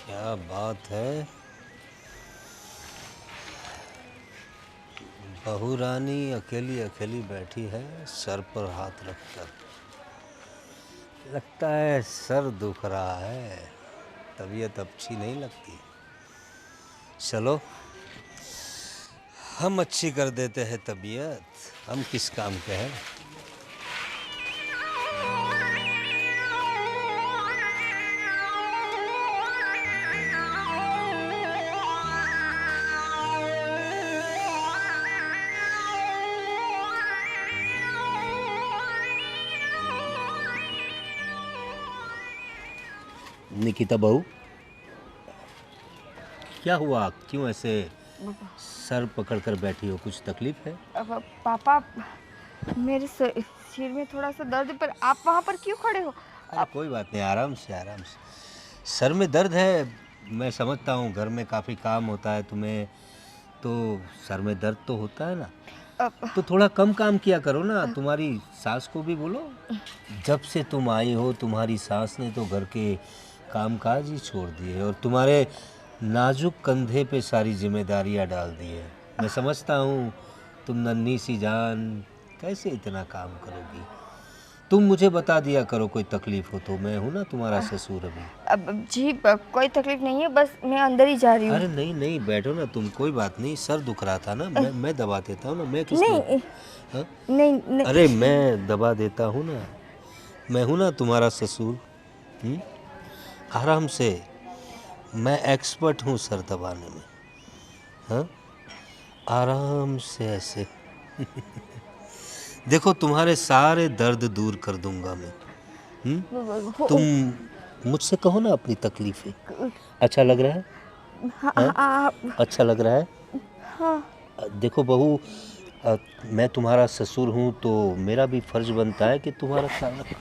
क्या बात है। बहू रानी अकेली अकेली बैठी है, सर पर हाथ रखकर। लगता है सर दुख रहा है, तबीयत अच्छी नहीं लगती। चलो हम अच्छी कर देते हैं तबीयत, हम किस काम के हैं। निकिता बहू, क्या हुआ, क्यों ऐसे सर पकड़ कर बैठी हो, कुछ तकलीफ है? अब पापा, मेरे सिर में थोड़ा सा दर्द है, पर आप वहाँ पर क्यों खड़े हो? अरे कोई बात नहीं, आराम से आराम से। सर में दर्द है, मैं समझता हूँ, घर में काफ़ी काम होता है तुम्हें, तो सर में दर्द तो होता है ना। अब तो थोड़ा कम काम किया करो ना, तुम्हारी सास को भी बोलो। जब से तुम आई हो तुम्हारी सास ने तो घर के कामकाज ही छोड़ दिए और तुम्हारे नाजुक कंधे पे सारी जिम्मेदारियां डाल दी है। मैं समझता हूँ तुम नन्ही सी जान कैसे इतना काम करोगी। तुम मुझे बता दिया करो कोई तकलीफ हो तो, मैं हूं ना तुम्हारा ससुर अभी। अब जी, कोई तकलीफ नहीं है, बस मैं अंदर ही जा रही हूँ। अरे नहीं नहीं, बैठो ना तुम, कोई बात नहीं। सर दुख रहा था ना, मैं दबा देता हूँ ना, मैं किस लिए। नहीं हाँ? नहीं नहीं। अरे मैं दबा देता हूँ ना, मैं हूं ना तुम्हारा ससुर। हम्म? आराम से, मैं एक्सपर्ट हूँ सर दबाने में। हाँ, आराम से ऐसे। देखो तुम्हारे सारे दर्द दूर कर दूंगा मैं। तुम मुझसे कहो ना अपनी तकलीफें। अच्छा लग रहा है? हाँ? अच्छा लग रहा है? हाँ। देखो बहू, मैं तुम्हारा ससुर हूँ तो मेरा भी फर्ज बनता है कि तुम्हारा ख्याल रखूं।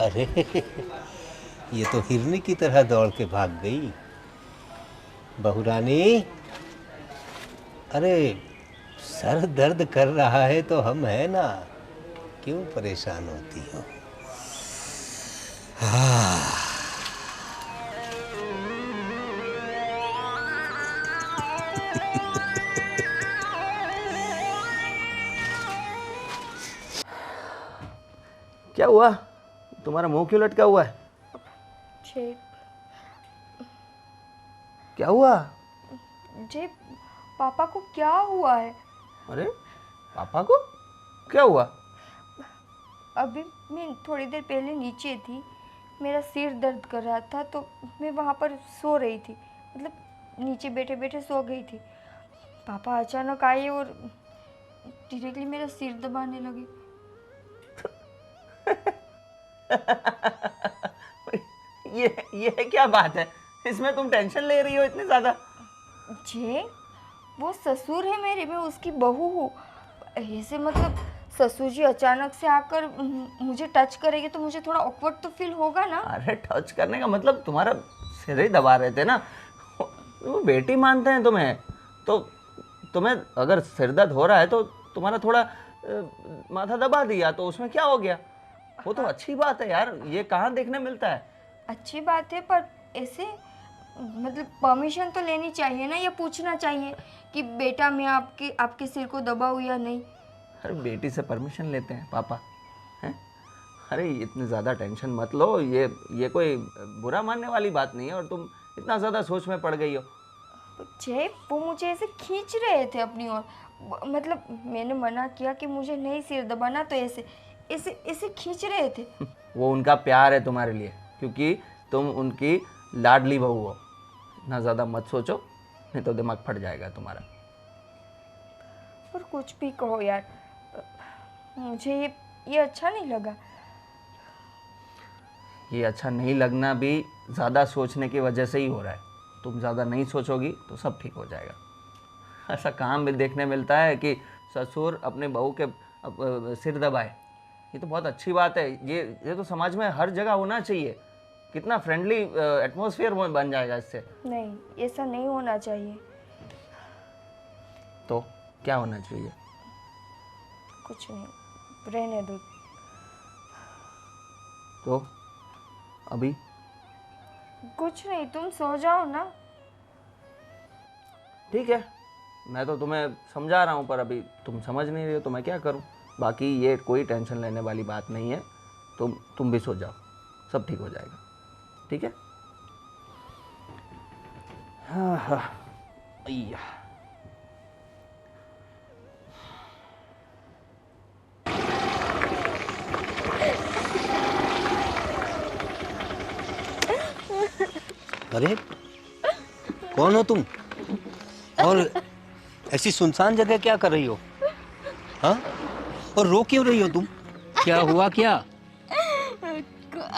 अरे ये तो हिरनी की तरह दौड़ के भाग गई। बहू रानी, अरे सर दर्द कर रहा है तो हम है ना, क्यों परेशान होती हो। क्या हुआ? तुम्हारा मुंह क्यों लटका हुआ है? जी क्या हुआ? जी, पापा को क्या हुआ है? अरे पापा को क्या हुआ? अभी मैं थोड़ी देर पहले नीचे थी, मेरा सिर दर्द कर रहा था, तो मैं वहाँ पर सो रही थी, मतलब नीचे बैठे बैठे सो गई थी। पापा अचानक आए और डायरेक्टली मेरा सिर दबाने लगे। ये क्या बात है? इसमें तुम टेंशन ले रही हो इतनी ज्यादा? जी, वो ससुर है मेरे, मैं उसकी बहू हूँ। ऐसे मतलब ससुर जी अचानक से आकर मुझे टच करेंगे तो मुझे थोड़ा ऑकवर्ड तो फील होगा ना। अरे टच करने का मतलब तुम्हारा सिर ही दबा रहे थे ना। वो बेटी मानते हैं तुम्हें तो। तुम्हें अगर सिर दर्द हो रहा है तो तुम्हारा थोड़ा माथा दबा दिया तो उसमें क्या हो गया? वो तो हाँ, अच्छी बात है यार, ये कहाँ देखने मिलता है। अच्छी बात है, पर ऐसे मतलब परमिशन तो लेनी चाहिए ना, या पूछना चाहिए कि बेटा मैं आपके आपके सिर को दबाऊँ या नहीं। अरे बेटी से परमिशन लेते हैं पापा? हैं? अरे इतनी ज़्यादा टेंशन मत लो, ये कोई बुरा मानने वाली बात नहीं है और तुम इतना ज़्यादा सोच में पड़ गई हो। जय, वो मुझे ऐसे खींच रहे थे अपनी ओर, मतलब मैंने मना किया कि मुझे नहीं सिर दबाना, तो ऐसे ऐसे ऐसे खींच रहे थे। वो उनका प्यार है तुम्हारे लिए, क्योंकि तुम उनकी लाडली बहू हो। इतना ज़्यादा मत सोचो, नहीं तो दिमाग फट जाएगा तुम्हारा। पर कुछ भी कहो यार, मुझे ये अच्छा नहीं लगा। ये अच्छा नहीं लगना भी ज़्यादा सोचने की वजह से ही हो रहा है। तुम ज़्यादा नहीं सोचोगी तो सब ठीक हो जाएगा। ऐसा काम भी देखने मिलता है कि ससुर अपने बहू के सिर दबाए। ये तो बहुत अच्छी बात है। ये तो समाज में हर जगह होना चाहिए। कितना फ्रेंडली एटमॉस्फेयर बन जाएगा इससे। नहीं, ऐसा नहीं होना चाहिए। तो क्या होना चाहिए? कुछ नहीं, रहने दो। तो अभी कुछ नहीं, तुम सो जाओ ना। ठीक है, मैं तो तुम्हें समझा रहा हूँ पर अभी तुम समझ नहीं रहे हो तो मैं क्या करूँ। बाकी ये कोई टेंशन लेने वाली बात नहीं है, तुम भी सो जाओ, सब ठीक हो जाएगा। ठीक है। हाँ हाँ अय्या। अरे कौन हो तुम, और ऐसी सुनसान जगह क्या कर रही हो? हाँ, और रो क्यों रही हो तुम? क्या हुआ क्या?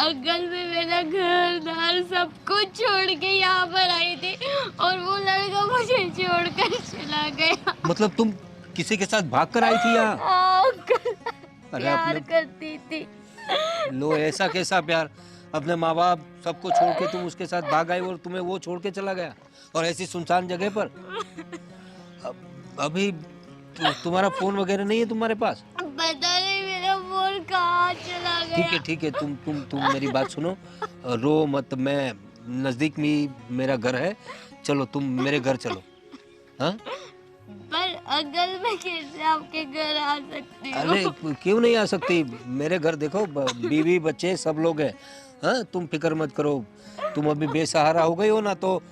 अंकल मैं मेरा घर दार सब कुछ छोड़ के यहाँ पर आई थी और वो लड़का मुझे छोड़कर चला गया। मतलब तुम किसी के साथ भाग कर आई थी यहाँ? अंकल अरे प्यार अपने करती थी। लो, ऐसा कैसा प्यार? अपने माँ बाप सबको छोड़ के तुम उसके साथ भाग आई और तुम्हें वो छोड़ के चला गया, और ऐसी सुनसान जगह पर। अभी तुम्हारा फोन वगैरह नहीं है तुम्हारे पास? पता नहीं मेरा फोन कहाँ चला गया। ठीक है, तुम मेरी बात सुनो, रो मत। मैं नजदीक में मेरा घर है, चलो तुम मेरे घर चलो। हाँ, पर अंकल मैं कैसे आपके घर आ सकती हूँ? अरे क्यों नहीं आ सकती? मेरे घर देखो, बीवी बच्चे सब लोग हैं। हाँ, तुम फिक्र मत करो। तुम अभी बेसहारा हो गई हो ना, तो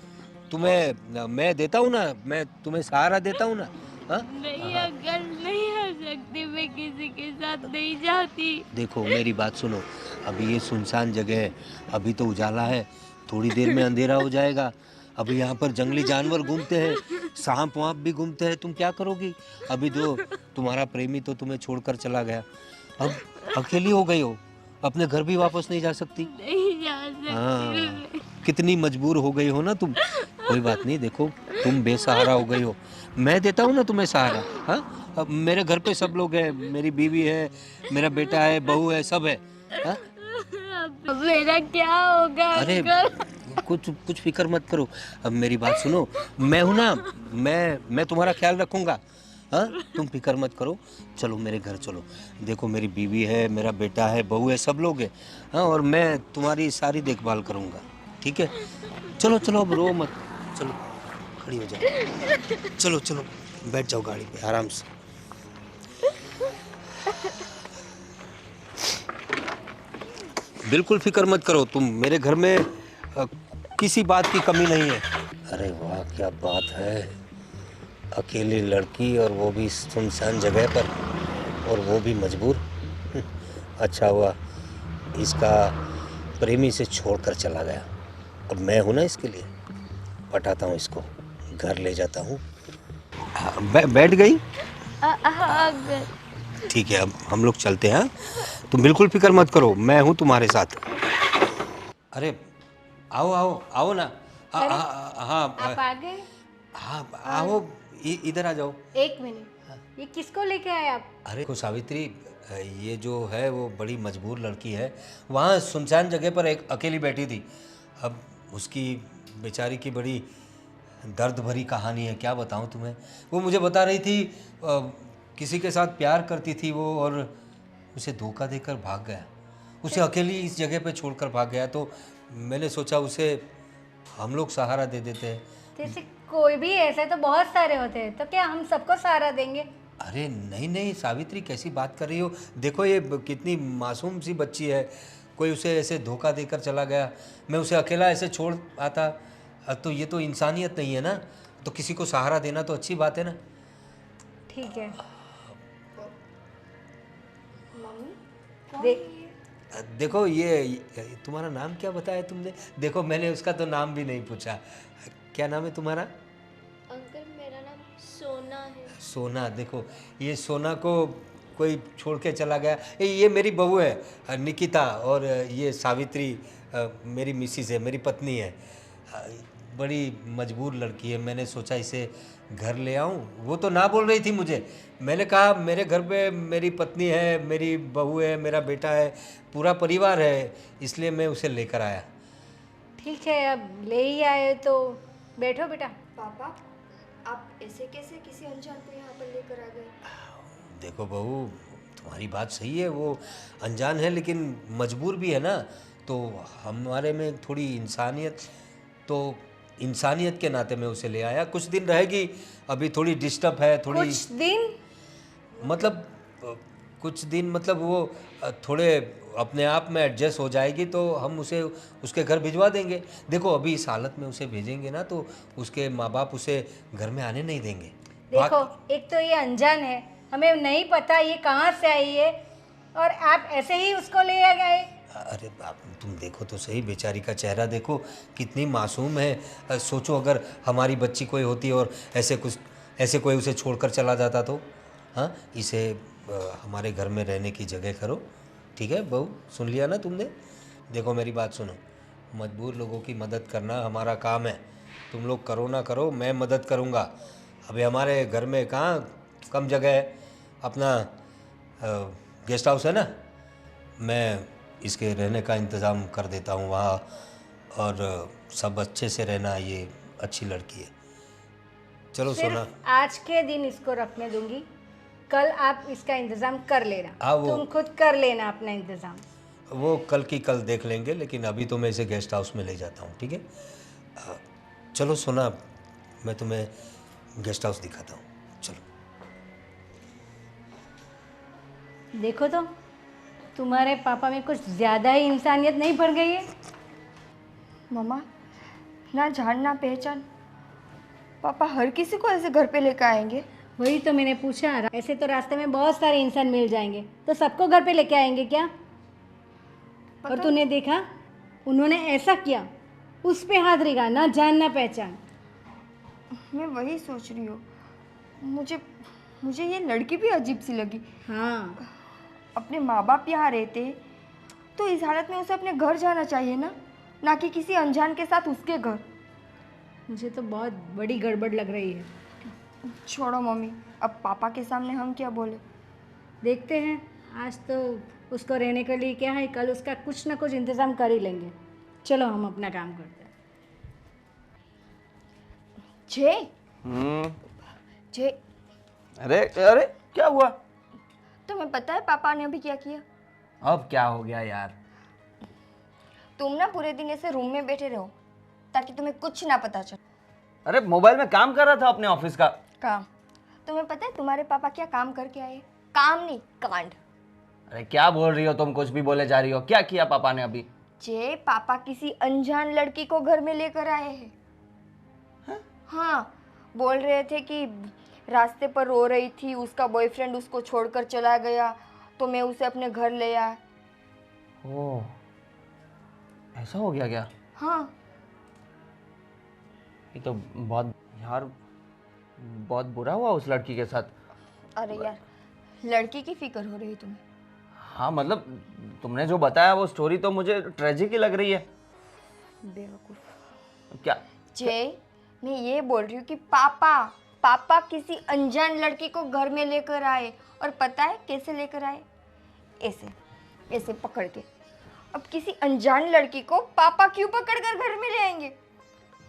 तुम्हें मैं देता हूँ ना, मैं तुम्हें सहारा देता हूँ ना। हाँ, नहीं अंकल नहीं आ सकती, मैं किसी के साथ नहीं जाती। देखो मेरी बात सुनो, अभी ये सुनसान जगह है, अभी तो उजाला है, थोड़ी देर में अंधेरा हो जाएगा। अभी यहाँ पर जंगली जानवर घूमते हैं, सांप वाप भी घूमते हैं, तुम क्या करोगी? अभी जो तुम्हारा प्रेमी तो तुम्हें छोड़कर चला गया, अब अकेली हो गई हो, अपने घर भी वापस नहीं जा सकती। नहीं जा सकती हाँ, मैं। कितनी मजबूर हो गई हो ना तुम। कोई बात नहीं, देखो तुम बेसहारा हो गई हो, मैं देता हूँ ना तुम्हें सहारा। हाँ, अब मेरे घर पे सब लोग हैं, मेरी बीवी है, मेरा बेटा है, बहू है, सब है। हाँ? अब मेरा क्या होगा अरे अंकल? कुछ फिक्र मत करो। अब मेरी बात सुनो, मैं हूं ना, मैं तुम्हारा ख्याल रखूंगा। हाँ, तुम फिक्र मत करो, चलो मेरे घर चलो। देखो मेरी बीवी है, मेरा बेटा है, बहू है, सब लोग हैं। हाँ, और मैं तुम्हारी सारी देखभाल करूंगा। ठीक है, चलो चलो, अब रो मत, चलो खड़ी हो जाओ, चलो चलो बैठ जाओ गाड़ी पे आराम से। बिल्कुल फिक्र मत करो तुम, मेरे घर में किसी बात की कमी नहीं है। अरे वाह, क्या बात है, अकेली लड़की और वो भी सुनसान जगह पर, और वो भी मजबूर। अच्छा हुआ इसका प्रेमी से छोड़कर चला गया, अब मैं हूं ना इसके लिए। पटाता हूँ इसको, घर ले जाता हूँ। बैठ गई? हाँ अंकल। ठीक है, अब हम लोग चलते हैं। तुम बिल्कुल फिक्र मत करो, मैं हूँ तुम्हारे साथ। अरे आओ आओ आओ ना। हाँ, आप आ गए? हाँ, आओ, इधर आ जाओ। एक मिनट, ये किसको लेके आए आप? अरे को सावित्री, ये जो है वो बड़ी मजबूर लड़की है, वहाँ सुनसान जगह पर एक अकेली बैठी थी। अब उसकी बेचारी की बड़ी दर्द भरी कहानी है, क्या बताऊँ तुम्हें। वो मुझे बता रही थी किसी के साथ प्यार करती थी वो, और उसे धोखा देकर भाग गया, उसे अकेली इस जगह पे छोड़कर भाग गया। तो मैंने सोचा उसे हम लोग सहारा दे देते हैं। जैसे कोई भी ऐसे तो बहुत सारे होते हैं, तो क्या हम सबको सहारा देंगे? अरे नहीं नहीं सावित्री, कैसी बात कर रही हो? देखो ये कितनी मासूम सी बच्ची है, कोई उसे ऐसे धोखा देकर चला गया, मैं उसे अकेला ऐसे छोड़ आता, तो ये तो इंसानियत नहीं है ना। तो किसी को सहारा देना तो अच्छी बात है ना। ठीक है। देखो ये तुम्हारा नाम क्या बताया तुमने? देखो मैंने उसका तो नाम भी नहीं पूछा, क्या नाम है तुम्हारा? अंकल मेरा नाम सोना है। सोना। देखो ये सोना को कोई छोड़ के चला गया। ये मेरी बहू है निकिता, और ये सावित्री मेरी मिसिस है, मेरी पत्नी है। बड़ी मजबूर लड़की है, मैंने सोचा इसे घर ले आऊं। वो तो ना बोल रही थी मुझे, मैंने कहा मेरे घर पे मेरी पत्नी है, मेरी बहू है, मेरा बेटा है, पूरा परिवार है, इसलिए मैं उसे लेकर आया। ठीक है, अब ले ही आए तो बैठो बेटा। पापा, आप ऐसे कैसे किसी अनजान को यहाँ पर लेकर आ गए? देखो बहू, तुम्हारी बात सही है, वो अनजान है लेकिन मजबूर भी है ना। तो हमारे में थोड़ी इंसानियत, तो इंसानियत के नाते मैं उसे ले आया। कुछ दिन रहेगी, अभी थोड़ी डिस्टर्ब है, थोड़ी कुछ दिन? मतलब कुछ दिन मतलब वो थोड़े अपने आप में एडजस्ट हो जाएगी तो हम उसे उसके घर भिजवा देंगे। देखो अभी इस हालत में उसे भेजेंगे ना तो उसके माँ बाप उसे घर में आने नहीं देंगे। देखो, एक तो ये अनजान है, हमें नहीं पता ये कहाँ से आई है, और आप ऐसे ही उसको ले आ गए। अरे बाप, तुम देखो तो सही, बेचारी का चेहरा देखो कितनी मासूम है। सोचो अगर हमारी बच्ची कोई होती और ऐसे कोई उसे छोड़कर चला जाता तो। हाँ, इसे हमारे घर में रहने की जगह करो, ठीक है बहू? सुन लिया ना तुमने? देखो मेरी बात सुनो, मजबूर लोगों की मदद करना हमारा काम है। तुम लोग करो ना करो, मैं मदद करूँगा। अभी हमारे घर में कहाँ कम जगह है, अपना गेस्ट हाउस है ना, मैं इसके रहने का इंतज़ाम कर देता हूँ वहाँ, और सब अच्छे से रहना। ये अच्छी लड़की है। चलो सोना। सिर्फ आज के दिन इसको रखने दूंगी, कल आप इसका इंतजाम कर लेना। तुम खुद कर लेना अपना इंतजाम। वो कल की कल देख लेंगे, लेकिन अभी तो मैं इसे गेस्ट हाउस में ले जाता हूँ, ठीक है? चलो सोना, मैं तुम्हें गेस्ट हाउस दिखाता हूँ, चलो। देखो तो, तुम्हारे पापा में कुछ ज़्यादा ही इंसानियत नहीं भर गई है? मम्मा, ना जान ना पहचान, पापा हर किसी को ऐसे घर पे लेकर आएंगे? वही तो मैंने पूछा, ऐसे तो रास्ते में बहुत सारे इंसान मिल जाएंगे, तो सबको घर पे लेके आएंगे क्या? और तूने देखा, उन्होंने ऐसा किया, उस पे हाथ रेगा, ना जान ना पहचान। मैं वही सोच रही हूँ, मुझे ये लड़की भी अजीब सी लगी। हाँ, अपने माँ बाप यहाँ रहते तो इस हालत में उसे अपने घर जाना चाहिए ना कि किसी अनजान के साथ उसके घर। मुझे तो बहुत बड़ी गड़बड़ लग रही है। छोड़ो मम्मी, अब पापा के सामने हम क्या बोले। देखते हैं, आज तो उसको रहने के लिए क्या है, कल उसका कुछ ना कुछ इंतज़ाम कर ही लेंगे। चलो हम अपना काम करते हैं। जय, जय, अरे अरे क्या हुआ? तुम्हें पता है पापा ने अभी क्या किया? अब क्या हो गया यार? तुम ना पूरे दिन ऐसे रूम में बैठे रहो ताकि तुम्हें कुछ ना पता चले। अरे मोबाइल में काम कर रहा था अपने ऑफिस का। काम? तुम्हें पता है तुम्हारे पापा क्या काम करके आए? काम नहीं, कांड। अरे क्या बोल रही हो तुम? कुछ भी बोले जा रही हो। क्या किया पापा ने अभी? जे पापा किसी अनजान लड़की को घर में लेकर आए हैं। हाँ, बोल रहे थे कि रास्ते पर रो रही थी, उसका बॉयफ्रेंड उसको छोड़कर चला गया, तो मैं उसे अपने घर ले आया। ओह, ऐसा हो गया क्या? हाँ। ये तो बहुत यार, बहुत बुरा हुआ उस लड़की के साथ। अरे यार, लड़की की फिक्र हो रही तुम्हें? हाँ मतलब तुमने जो बताया वो स्टोरी तो मुझे ट्रेजिक ही लग रही है। बेवकूफ। क्या? जय, मैं ये बोल रही हूँ कि पापा किसी अनजान लड़की को घर में लेकर आए, और पता है कैसे लेकर आए? ऐसे पकड़ के। अब किसी अनजान लड़की को पापा क्यों पकड़कर घर में ले आएंगे?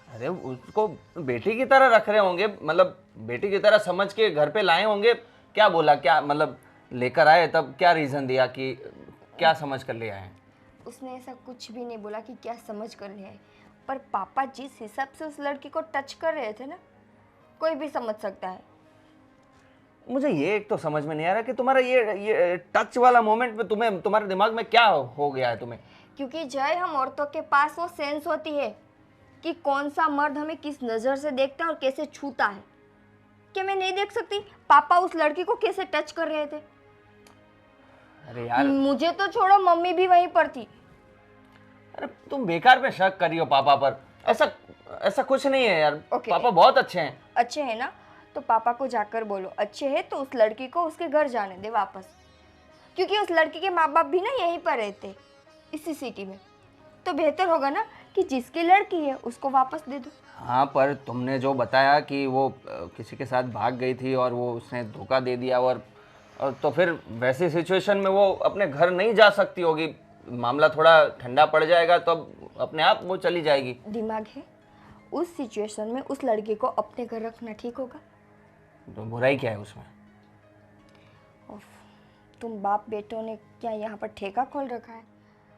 अरे उसको बेटी की तरह रख रहे होंगे, मतलब बेटी की तरह समझ के घर पे लाए होंगे। क्या बोला, क्या मतलब लेकर आए तब क्या रीज़न दिया कि क्या समझ कर ले आए? उसने ऐसा कुछ भी नहीं बोला कि क्या समझ कर ले आए, पर पापा जिस हिसाब से उस लड़की को टच कर रहे थे ना, कोई भी समझ सकता है। मुझे ये एक तो समझ में नहीं आ रहा कि तुम्हारा ये टच वाला मोमेंट में तुम्हारे दिमाग में क्या हो गया है तुम्हें? क्योंकि जय, हम औरतों के पास वो सेंस होती है कि कौन सा मर्द हमें किस नज़र से देखता है और कैसे छूता है। क्या मैं नहीं देख सकती पापा उस लड़की को कैसे टच कर रहे थे? अरे यार, मुझे तो छोड़ो, मम्मी भी वहीं पर थी। अरे तुम बेकार में शक कर रही हो पापा पर। ऐसा कुछ नहीं है यार। Okay. पापा बहुत अच्छे हैं। अच्छे हैं ना, तो पापा को जाकर बोलो अच्छे हैं तो उस लड़की को उसके घर जाने दे वापस, क्योंकि उस लड़की के माँ बाप भी ना यहीं पर रहते, इसी सिटी में। तो बेहतर होगा ना कि जिसकी लड़की है उसको वापस दे दो। हाँ, पर तुमने जो बताया कि वो किसी के साथ भाग गई थी और वो उसने धोखा दे दिया, और तो फिर वैसी सिचुएशन में वो अपने घर नहीं जा सकती होगी। मामला थोड़ा ठंडा पड़ जाएगा तो अपने आप वो चली जाएगी। दिमाग है? उस सिचुएशन में उस लड़की को अपने घर रखना ठीक होगा? तो बुराई क्या है उसमें? उफ, तुम बाप बेटों ने क्या यहाँ पर ठेका खोल रखा है?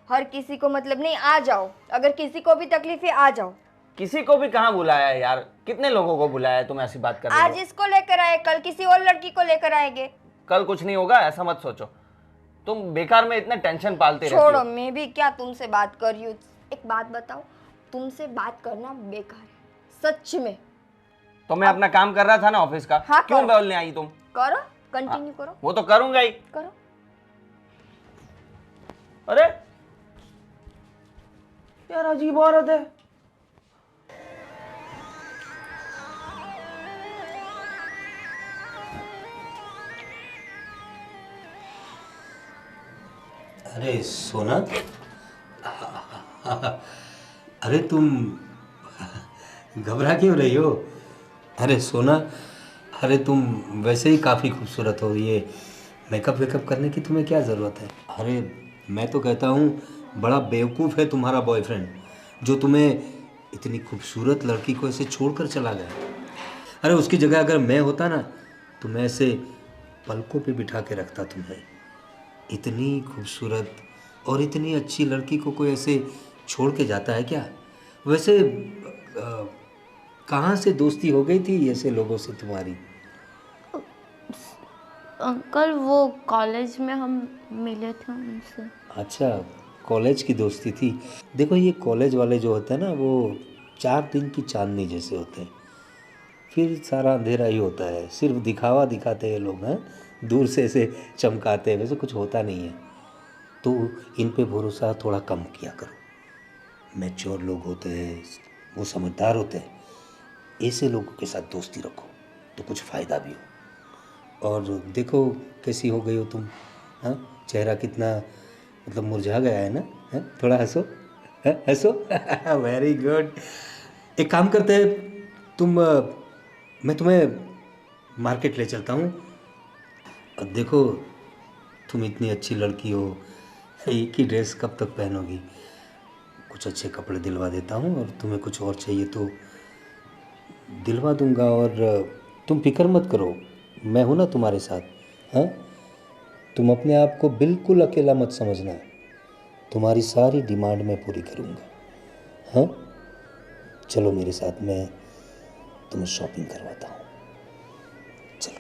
हर किसी को मतलब नहीं, आ जाओ, अगर किसी को भी तकलीफ है आ जाओ। किसी को भी कहाँ बुलाया है यार, कितने लोगों को बुलाया है, तुम ऐसी बात कर रही आज हो। इसको लेकर आए, कल किसी और लड़की को लेकर आएंगे। कल कुछ नहीं होगा ऐसा मत सोचो, तुम बेकार में इतना टेंशन पालते रहती छोड़ो, हो। मैं भी क्या तुमसे बात कर रही हूँ। एक बात बताओ, तुमसे बात करना बेकार है सच में। तो मैं अपना काम कर रहा था ना ऑफिस का, हाँ, क्यों करो। बोलने आई तुम? करो, कंटिन्यू करो, वो तो करूंगा ही। करो। अरे यार अजीब औरत है। अरे सोना, अरे तुम घबरा क्यों रही हो? अरे सोना, अरे तुम वैसे ही काफ़ी खूबसूरत हो, ये मेकअप वेकअप करने की तुम्हें क्या ज़रूरत है? अरे मैं तो कहता हूँ बड़ा बेवकूफ़ है तुम्हारा बॉयफ्रेंड, जो तुम्हें इतनी खूबसूरत लड़की को ऐसे छोड़कर चला गया। अरे उसकी जगह अगर मैं होता ना तो मैं ऐसे पलकों पे बिठा के रखता तुम्हें। इतनी खूबसूरत और इतनी अच्छी लड़की को कोई ऐसे छोड़ के जाता है क्या? वैसे कहाँ से दोस्ती हो गई थी ऐसे लोगों से तुम्हारी? अंकल वो कॉलेज में हम मिले थे उनसे। अच्छा, कॉलेज की दोस्ती थी। देखो ये कॉलेज वाले जो होते हैं ना वो 4 दिन की चांदनी जैसे होते हैं, फिर सारा अंधेरा ही होता है। सिर्फ दिखावा दिखाते हैं लोग, हैं दूर से ऐसे चमकाते हैं, वैसे कुछ होता नहीं है। तो इन पे भरोसा थोड़ा कम किया करो। मैच्योर लोग होते हैं, वो समझदार होते हैं, ऐसे लोगों के साथ दोस्ती रखो तो कुछ फ़ायदा भी हो। और देखो कैसी हो गई हो तुम, हाँ चेहरा कितना मतलब मुरझा गया है ना, है? थोड़ा हंसो, हंसो। Very good. एक काम करते हैं, मैं तुम्हें मार्केट ले चलता हूँ। अब देखो तुम इतनी अच्छी लड़की हो, एक ही ड्रेस कब तक पहनोगी? कुछ अच्छे कपड़े दिलवा देता हूँ, और तुम्हें कुछ और चाहिए तो दिलवा दूंगा। और तुम फिक्र मत करो, मैं हूँ ना तुम्हारे साथ। हाँ, तुम अपने आप को बिल्कुल अकेला मत समझना, तुम्हारी सारी डिमांड मैं पूरी करूँगा। हाँ चलो मेरे साथ, मैं तुम्हें शॉपिंग करवाता हूँ। चलो।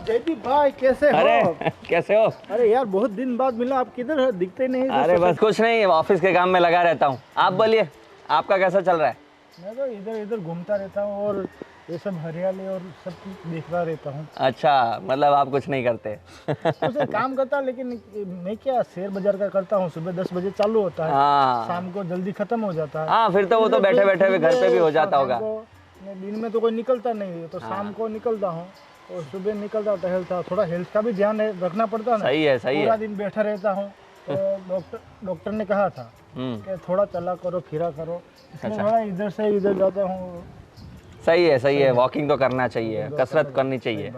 जयदीप भाई कैसे हो? अरे कैसे हो? अरे यार बहुत दिन बाद मिला, आप किधर है? दिखते नहीं। अरे बस कुछ नहीं, ऑफिस के काम में लगा रहता हूँ। आप बोलिए, आपका कैसा चल रहा है? मैं तो इधर इधर घूमता रहता हूँ और ये सब हरियाली और सब कुछ देखता रहता हूँ। अच्छा, मतलब आप कुछ नहीं करते? उसे काम करता, लेकिन मैं क्या शेयर बाजार का करता हूँ। सुबह 10 बजे चालू होता है, हाँ शाम को जल्दी खत्म हो जाता है। हाँ, फिर तो वो तो बैठे बैठे भी घर पे भी हो जाता होगा। दिन में तो कोई निकलता नहीं है, तो शाम को निकलता हूँ और सुबह निकलता टहलता। थोड़ा हेल्थ का भी ध्यान रखना पड़ता है ना। सही है, सही पूरा है। दिन बैठा रहता हूँ, तो डॉक्टर ने कहा था कि थोड़ा चला करो, फिरा करो। इसलिए थोड़ा इधर से इधर जाता हूँ। सही है, सही है। वॉकिंग तो करना चाहिए, कसरत करनी चाहिए।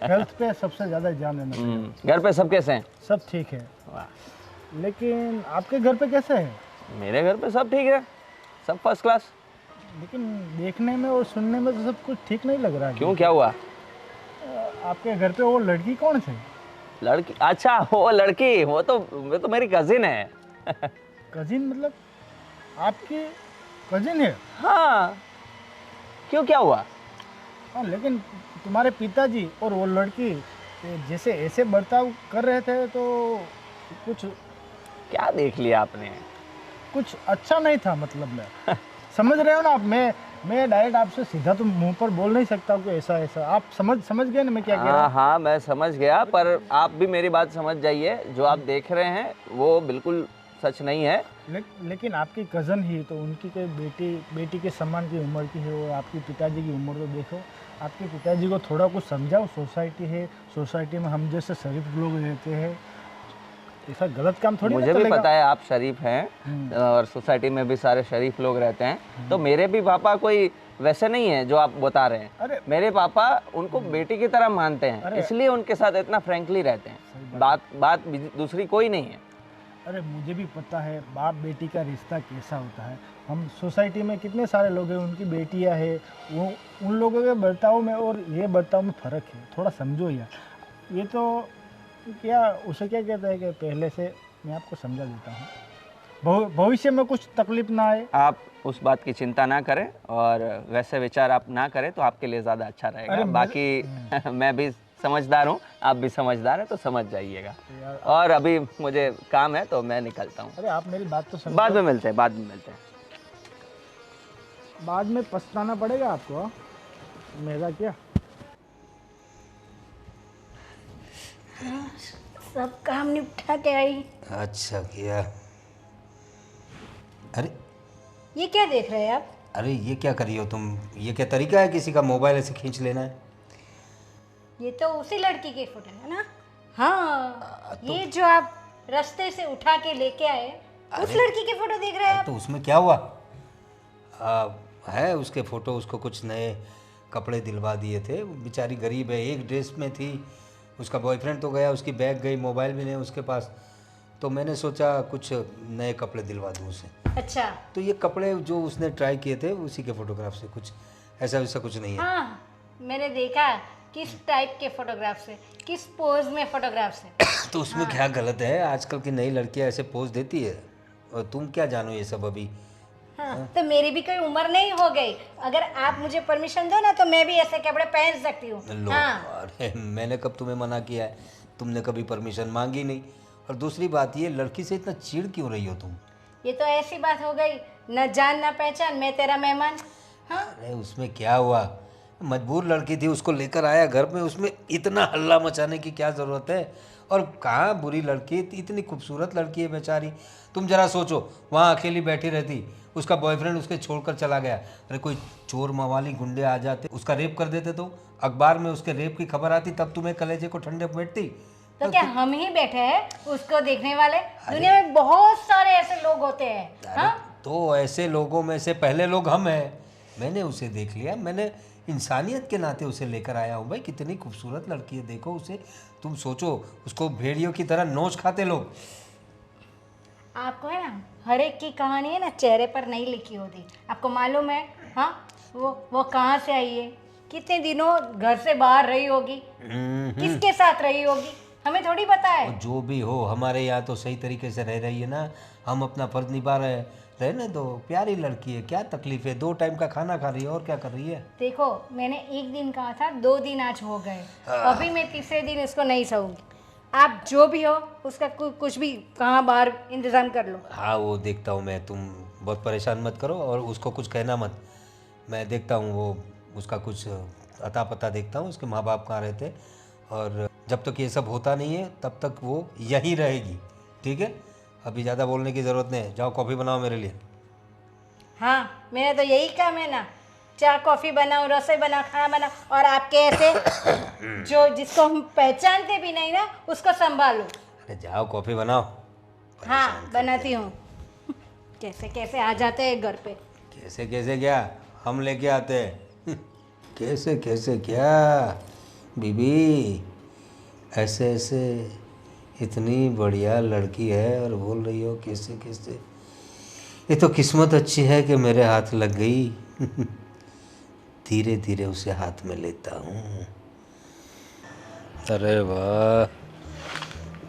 हेल्थ पे सबसे ज़्यादा ध्यान देना चाहिए। घर पे सब कैसे हैं? सब ठीक है। लेकिन आपके घर पे कैसे है? मेरे घर पे सब ठीक है, सब फर्स्ट क्लास। लेकिन देखने में और सुनने में तो सब कुछ ठीक नहीं लग रहा है। क्यों, क्या हुआ? आपके घर पे वो लड़की कौन थी? लड़की? अच्छा वो लड़की, वो तो मेरी कजिन है। कजिन मतलब आपकी कजिन है? हाँ, क्यों, क्या हुआ? हाँ, लेकिन तुम्हारे पिताजी और वो लड़की जैसे ऐसे बर्ताव कर रहे थे तो कुछ क्या देख लिया आपने? कुछ अच्छा नहीं था, मतलब मैं समझ रहे हो ना आप। मैं डायरेक्ट आपसे सीधा तो मुंह पर बोल नहीं सकता हूँ कि ऐसा ऐसा। आप समझ गए ना मैं क्या कह रहा हूँ? हाँ, मैं समझ गया, पर आप भी मेरी बात समझ जाइए। जो आप देख रहे हैं वो बिल्कुल सच नहीं है। लेकिन आपकी कज़न ही तो, उनकी कोई बेटी के समान की उम्र की है, और आपके पिताजी की उम्र तो देखो। आपके पिताजी को थोड़ा कुछ समझाओ। सोसाइटी है, सोसाइटी में हम जैसे शरीफ लोग रहते हैं, ऐसा गलत काम थोड़ी ना मुझे भी चलेगा। पता है आप शरीफ हैं, और सोसाइटी में भी सारे शरीफ लोग रहते हैं। तो मेरे भी पापा कोई वैसे नहीं है जो आप बता रहे हैं। अरे मेरे पापा उनको बेटी की तरह मानते हैं, इसलिए उनके साथ इतना फ्रैंकली रहते हैं। बात दूसरी कोई नहीं है। अरे मुझे भी पता है बाप बेटी का रिश्ता कैसा होता है। हम सोसाइटी में कितने सारे लोग हैं, उनकी बेटियां हैं, वो उन लोगों के बर्ताव में और ये बर्ताव में फ़र्क है, थोड़ा समझो यार। ये तो क्या उसे क्या कहते हैं कि पहले से मैं आपको समझा देता हूँ, भविष्य में कुछ तकलीफ ना आए। आप उस बात की चिंता ना करें और वैसे विचार आप ना करें तो आपके लिए ज़्यादा अच्छा रहेगा। अरे बाकी मैं भी समझदार हूँ, आप भी समझदार हैं, तो समझ जाइएगा। और अभी मुझे काम है तो मैं निकलता हूँ। अरे आप मेरी बात तो समझो। बाद में मिलते हैं, बाद में मिलते हैं। बाद में पछताना पड़ेगा आपको, हाँ? मेरा क्या। सब काम निपटा के आई। अच्छा किया। अरे ये क्या देख रहे हैं आप? अरे ये क्या करी हो तुम? ये क्या तरीका है किसी का मोबाइल ऐसे खींच लेना है? ये तो उसी लड़की की फोटो है ना? हाँ, ये जो आप रास्ते से उठा के लेके आए, उस लड़की की फोटो देख रहे हैं आप? तो उसमें क्या हुआ? है उसके फ़ोटो, उसको कुछ नए कपड़े दिलवा दिए थे, वो बेचारी गरीब है, एक ड्रेस में थी, उसका बॉयफ्रेंड तो गया, उसकी बैग गई, मोबाइल भी नहीं उसके पास, तो मैंने सोचा कुछ नए कपड़े दिलवा दूँ उसे। अच्छा। तो ये कपड़े जो उसने ट्राई किए थे उसी के फ़ोटोग्राफ से, कुछ ऐसा वैसा कुछ नहीं है। हाँ, मैंने देखा किस टाइप के फोटोग्राफ से, किस पोज में फोटोग्राफ से। तो उसमें क्या गलत है? आजकल की नई लड़कियां ऐसे पोज देती है, और तुम क्या जानो ये सब अभी। हाँ, तो मेरी भी कोई उम्र नहीं हो गई, अगर आप मुझे परमिशन दो ना तो मैं भी ऐसे कपड़े पहन सकती हूँ। लो, हाँ। अरे मैंने कब तुम्हें मना किया है? तुमने कभी परमिशन मांगी नहीं। और दूसरी बात, ये लड़की से इतना चिढ़ क्यों रही हो तुम? ये तो ऐसी बात हो गई, न जान न पहचान, मैं तेरा मेहमान। हाँ, अरे उसमें क्या हुआ? मजबूर लड़की थी, उसको लेकर आया घर में, उसमें इतना हल्ला मचाने की क्या ज़रूरत है? और कहाँ बुरी लड़की, इतनी खूबसूरत लड़की है बेचारी। तुम जरा सोचो, वहाँ अकेली बैठी रहती, उसका बॉयफ्रेंड उसके छोड़कर चला गया, अरे कोई चोर मवाली गुंडे आ जाते, उसका रेप कर देते, तो अखबार में उसके रेप की खबर आती, तब तुम्हें कलेजे को ठंडे बैठती? तो क्या हम ही बैठे हैं उसको देखने वाले? दुनिया में बहुत सारे ऐसे लोग होते हैं। हाँ? तो ऐसे लोगों में से पहले लोग हम हैं। मैंने उसे देख लिया, मैंने इंसानियत के नाते उसे लेकर आया हूँ। भाई कितनी खूबसूरत लड़की है, देखो उसे। तुम सोचो, उसको भेड़ियों की तरह नोच खाते लोग। आपको है ना, हर एक की कहानी है ना चेहरे पर नहीं लिखी होती। आपको मालूम है? हाँ, वो कहाँ से आई है, कितने दिनों घर से बाहर रही होगी, किसके साथ रही होगी, हमें थोड़ी पता है। और जो भी हो, हमारे यहाँ तो सही तरीके से रह रही है ना, हम अपना फर्ज निभा रहे हैं। रहने दो, प्यारी लड़की है, क्या तकलीफ है? 2 टाइम का खाना खा रही है, और क्या कर रही है? देखो, मैंने 1 दिन कहा था, 2 दिन आज हो गए, अभी मैं तीसरे दिन इसको नहीं सहूंगी। आप जो भी हो उसका कुछ भी कहाँ बाहर इंतजाम कर लो। हाँ वो देखता हूँ मैं, तुम बहुत परेशान मत करो, और उसको कुछ कहना मत। मैं देखता हूँ वो उसका कुछ अता पता देखता हूँ, उसके माँ बाप कहाँ रहते, और जब तक ये सब होता नहीं है तब तक वो यहीं रहेगी। ठीक है, अभी ज़्यादा बोलने की ज़रूरत नहीं है। जाओ कॉफ़ी बनाओ मेरे लिए। हाँ, मेरा तो यही काम है ना, चाय कॉफ़ी बनाओ, रसोई बनाओ, खाना बनाओ, और आपके ऐसे जो जिसको हम पहचानते भी नहीं ना उसको संभालो। अरे जाओ कॉफ़ी बनाओ। हाँ, बनाती हूँ। कैसे कैसे आ जाते हैं घर पे। कैसे कैसे क्या, हम लेके आते हैं। कैसे कैसे क्या बीबी, ऐसे ऐसे इतनी बढ़िया लड़की है और बोल रही हो कैसे कैसे? ये तो किस्मत अच्छी है कि मेरे हाथ लग गई। धीरे धीरे उसे हाथ में लेता हूँ। अरे वाह,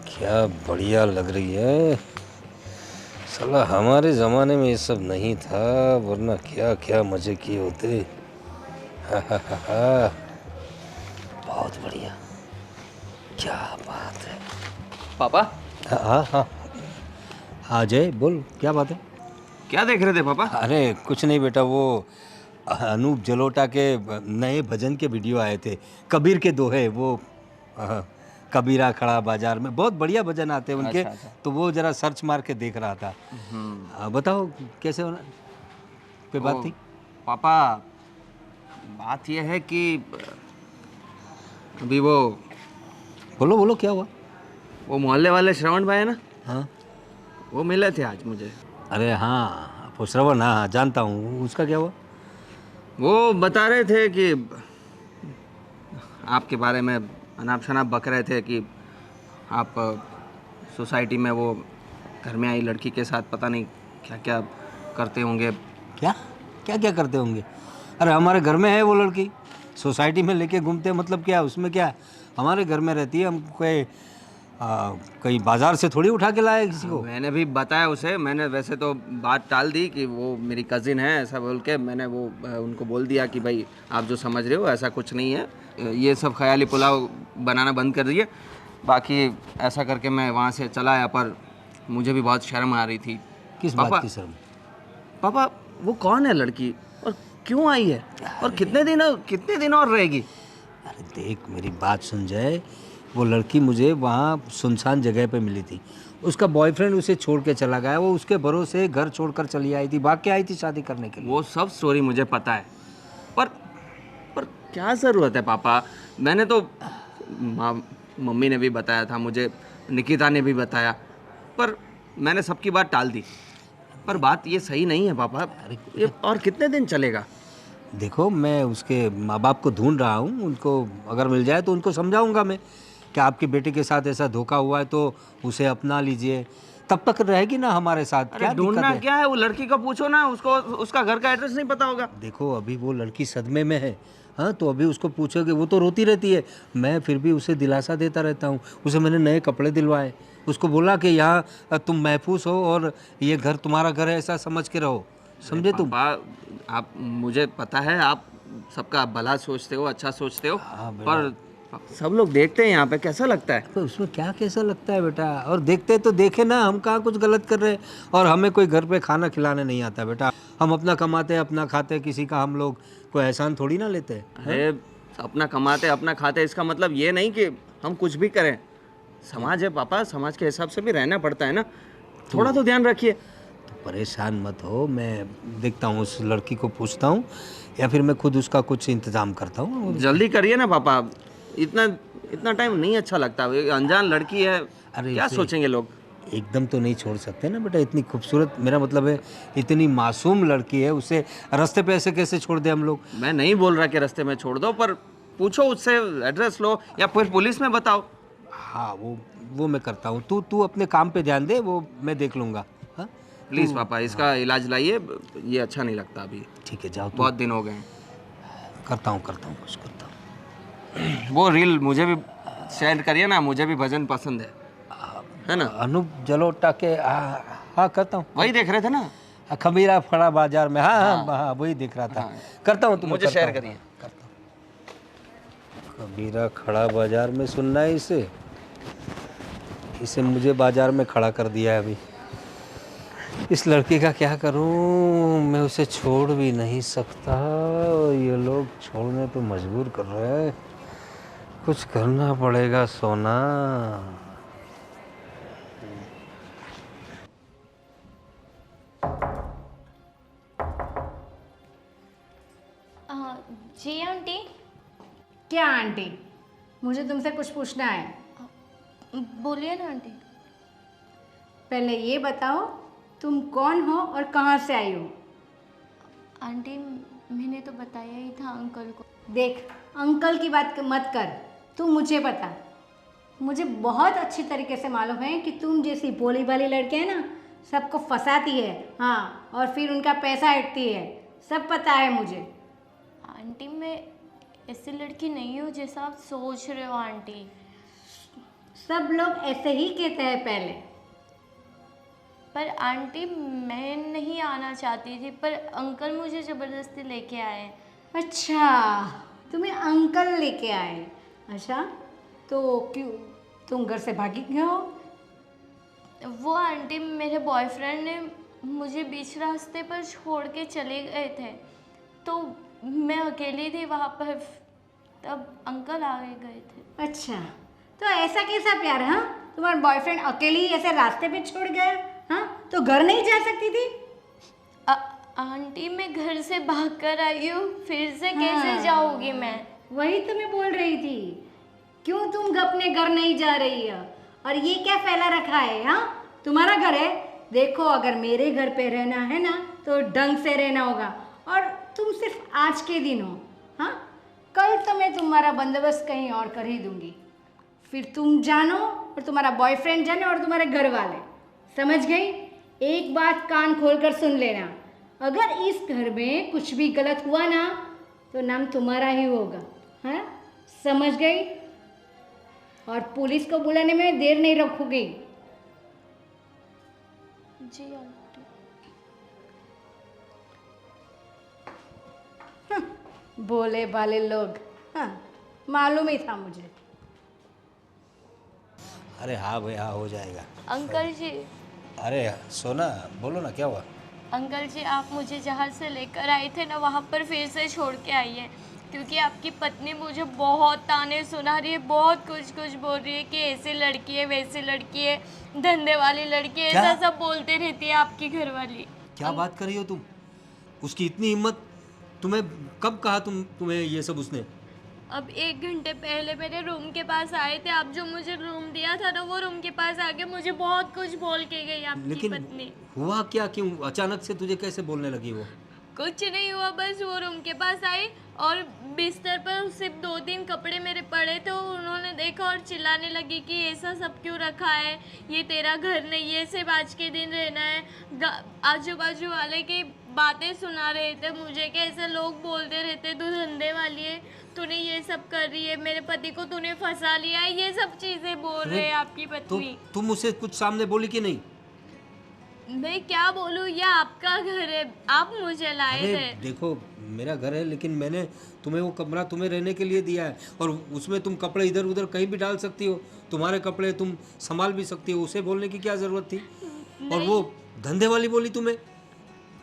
क्या बढ़िया लग रही है। साला हमारे ज़माने में ये सब नहीं था, वरना क्या क्या मज़े किए होते। हा हा हा हा, बहुत बढ़िया, क्या बात है। पापा, हाँ हाँ हाँ जय, बोल क्या बात है? क्या देख रहे थे पापा? अरे कुछ नहीं बेटा, वो अनूप जलोटा के नए भजन के वीडियो आए थे, कबीर के दोहे, वो कबीरा खड़ा बाजार में, बहुत बढ़िया भजन आते हैं उनके। अच्छा। तो वो जरा सर्च मार के देख रहा था। बताओ कैसे होना, कोई बात थी? पापा, बात यह है कि अभी वो बोलो बोलो, क्या हुआ? वो मोहल्ले वाले श्रवण भाई है ना, हाँ, वो मिले थे आज मुझे। अरे हाँ वो श्रवण, हाँ जानता हूँ, उसका क्या हुआ? वो बता रहे थे कि आपके बारे में अनाप शनाप बक रहे थे कि आप सोसाइटी में वो घर में आई लड़की के साथ पता नहीं क्या क्या करते होंगे। क्या क्या क्या करते होंगे? अरे हमारे घर में है वो लड़की, सोसाइटी में लेके घूमते हैं, मतलब क्या उसमें क्या? हमारे घर में रहती है, हम कोई कहीं बाजार से थोड़ी उठा के लाए किसी को। मैंने भी बताया उसे, मैंने वैसे तो बात टाल दी कि वो मेरी कज़िन है ऐसा बोल के, मैंने वो उनको बोल दिया कि भाई आप जो समझ रहे हो ऐसा कुछ नहीं है, ये सब ख्याली पुलाव बनाना बंद कर दिए। बाकी ऐसा करके मैं वहाँ से चला आया, पर मुझे भी बहुत शर्म आ रही थी। किस पापा- बात की शर्म? पापा वो कौन है लड़की और क्यों आई है और कितने दिन और रहेगी? अरे देख मेरी बात सुन जाए, वो लड़की मुझे वहाँ सुनसान जगह पे मिली थी, उसका बॉयफ्रेंड उसे छोड़ के चला गया, वो उसके भरोसे घर छोड़कर चली आई थी, भाग के आई थी शादी करने के लिए। वो सब स्टोरी मुझे पता है, पर क्या ज़रूरत है पापा? मैंने तो मम्मी ने भी बताया था मुझे, निकिता ने भी बताया, पर मैंने सबकी बात टाल दी। पर बात ये सही नहीं है पापा, ये और कितने दिन चलेगा? देखो मैं उसके माँ बाप को ढूंढ रहा हूँ, उनको अगर मिल जाए तो उनको समझाऊंगा मैं कि आपके बेटे के साथ ऐसा धोखा हुआ है तो उसे अपना लीजिए, तब तक रहेगी ना हमारे साथ। अरे क्या दिक्कत ढूंढना है? क्या है? वो लड़की को पूछो ना, उसको उसका घर का एड्रेस नहीं पता होगा। देखो अभी वो लड़की सदमे में है, हाँ तो अभी उसको पूछोगे, वो तो रोती रहती है, मैं फिर भी उसे दिलासा देता रहता हूँ। उसे मैंने नए कपड़े दिलवाए, उसको बोला कि यहाँ तुम महफूज हो और ये घर तुम्हारा घर है ऐसा समझ के रहो, समझे तुम? पापा आप, मुझे पता है आप सबका भला सोचते हो, अच्छा सोचते हो, हाँ बेटा। पर सब लोग देखते हैं यहाँ पे, कैसा लगता है? तो उसमें क्या कैसा लगता है बेटा? और देखते तो देखे ना, हम कहाँ कुछ गलत कर रहे हैं, और हमें कोई घर पे खाना खिलाने नहीं आता बेटा, हम अपना कमाते हैं अपना खाते हैं, किसी का हम लोग कोई एहसान थोड़ी ना लेते हैं। अरे अपना कमाते अपना खाते, इसका मतलब ये नहीं कि हम कुछ भी करें। समाज है पापा, समाज के हिसाब से भी रहना पड़ता है ना, थोड़ा तो ध्यान रखिए। तो परेशान मत हो, मैं देखता हूँ उस लड़की को पूछता हूँ, या फिर मैं खुद उसका कुछ इंतजाम करता हूँ। जल्दी करिए ना पापा, इतना टाइम नहीं अच्छा लगता। ये अनजान लड़की है, अरे क्या उसे सोचेंगे लोग? एकदम तो नहीं छोड़ सकते ना बेटा, इतनी खूबसूरत, मेरा मतलब है इतनी मासूम लड़की है, उसे रास्ते पे ऐसे कैसे छोड़ दे हम लोग? मैं नहीं बोल रहा कि रास्ते में छोड़ दो, पर पूछो उससे, एड्रेस लो या फिर पुलिस में बताओ। हाँ वो मैं करता हूँ, तू अपने काम पे ध्यान दे, वो मैं देख लूँगा। हाँ प्लीज़ पापा इसका इलाज लाइए, ये अच्छा नहीं लगता अभी, ठीक है, जाओ तू। बहुत दिन हो गए हैं। करता हूँ कुछ करता हूँ। वो रील मुझे भी शेयर करिए ना, मुझे भी भजन पसंद है ना? अनूप जलोटा के, हाँ करता हूँ। वही देख रहे थे ना? खमीरा फड़ा बाजार में, हाँ वही देख रहा था। करता हूँ, तुम्हें मुझे शेयर करिए। खमीरा खड़ा बाजार में सुनना है इसे मुझे बाजार में खड़ा कर दिया है अभी। इस लड़की का क्या करूं, मैं उसे छोड़ भी नहीं सकता और ये लोग छोड़ने पे मजबूर कर रहे हैं, कुछ करना पड़ेगा सोना। जी आंटी। क्या आंटी? मुझे तुमसे कुछ पूछना है। बोलिए ना आंटी। पहले ये बताओ तुम कौन हो और कहाँ से आई हो? आंटी मैंने तो बताया ही था अंकल को। देख अंकल की बात मत कर, तू मुझे बता। मुझे बहुत अच्छी तरीके से मालूम है कि तुम जैसी भोली भाली लड़की है ना, सबको फंसाती है, हाँ, और फिर उनका पैसा हटती है, सब पता है मुझे। आंटी मैं ऐसी लड़की नहीं हूँ जैसा आप सोच रहे हो आंटी। सब लोग ऐसे ही कहते हैं पहले। पर आंटी मैं नहीं आना चाहती थी, पर अंकल मुझे ज़बरदस्ती लेके आए। अच्छा, तुम्हें अंकल लेके आए? अच्छा, तो क्यों तुम घर से भागी क्यों हो? वो आंटी मेरे बॉयफ्रेंड ने मुझे बीच रास्ते पर छोड़ के चले गए थे, तो मैं अकेली थी वहाँ पर, तब अंकल आ गए थे। अच्छा, तो ऐसा कैसा प्यार? हाँ, तुम्हारा बॉयफ्रेंड अकेली ऐसे रास्ते पे छोड़ गया? हाँ, तो घर नहीं जा सकती थी? आंटी मैं घर से भाग कर आई हूँ, फिर से हाँ। कैसे जाऊँगी मैं? वही तो मैं बोल रही थी, क्यों तुम अपने घर नहीं जा रही है? और ये क्या फैला रखा है? हाँ, तुम्हारा घर है, देखो अगर मेरे घर पे रहना है ना तो ढंग से रहना होगा, और तुम सिर्फ आज के दिन हो, हाँ, कल तो मैं तुम्हारा बंदोबस्त कहीं और कर ही दूंगी, फिर तुम जानो और तुम्हारा बॉयफ्रेंड जाने और तुम्हारे घर वाले, समझ गई? एक बात कान खोलकर सुन लेना, अगर इस घर में कुछ भी गलत हुआ ना तो नाम तुम्हारा ही होगा, हाँ? समझ गई? और पुलिस को बुलाने में देर नहीं रखोगी। जी आंटी। भोले भाले लोग, हाँ, मालूम ही था मुझे। अरे हाँ भाई हाँ, हो जाएगा। अंकल जी, अरे सोना, बोलो ना क्या हुआ? अंकल जी आप मुझे जहाँ से लेकर आए थे ना वहाँ पर फिर से छोड़ के आई है, क्योंकि आपकी पत्नी मुझे बहुत ताने सुना रही है, बहुत कुछ कुछ बोल रही है कि ऐसी लड़की है वैसी लड़की है, धंधे वाली लड़की है, क्या? ऐसा सब बोलते रहती है आपकी घरवाली। क्या बात कर रही हो तुम? उसकी इतनी हिम्मत? तुम्हें कब कहा तुम्हें ये सब उसने? अब 1 घंटे पहले मेरे रूम के पास आए थे, आप जो मुझे रूम दिया था ना वो रूम के पास आके मुझे बहुत कुछ बोल के गई आपकी लेकिन पत्नी। हुआ क्या? क्यों अचानक से तुझे कैसे बोलने लगी वो? कुछ नहीं हुआ, बस वो रूम के पास आई और बिस्तर पर सिर्फ 2-3 कपड़े मेरे पड़े थे, उन्होंने देखा और चिल्लाने लगी कि ऐसा सब क्यों रखा है, ये तेरा घर नहीं है, सिर्फ आज के दिन रहना है। आजू बाजू वाले की बातें सुना रहे थे मुझे कि ऐसे लोग बोलते रहते तू धंधे वाली है, तूने ये सब कर रही है, मेरे पति को तूने फंसा लिया है, ये सब चीज़ें बोल रहे हैं आपकी तो पत्नी। तुम उसे कुछ सामने बोली कि नहीं? मैं क्या बोलूँ, ये आपका घर है, आप मुझे लाए अरे थे। देखो, मेरा घर है लेकिन मैंने तुम्हें वो कमरा तुम्हें रहने के लिए दिया है, और उसमें तुम कपड़े इधर उधर कहीं भी डाल सकती हो, तुम्हारे कपड़े तुम संभाल भी सकती हो, उसे बोलने की क्या ज़रूरत थी? और वो धंधे वाली बोली तुम्हें?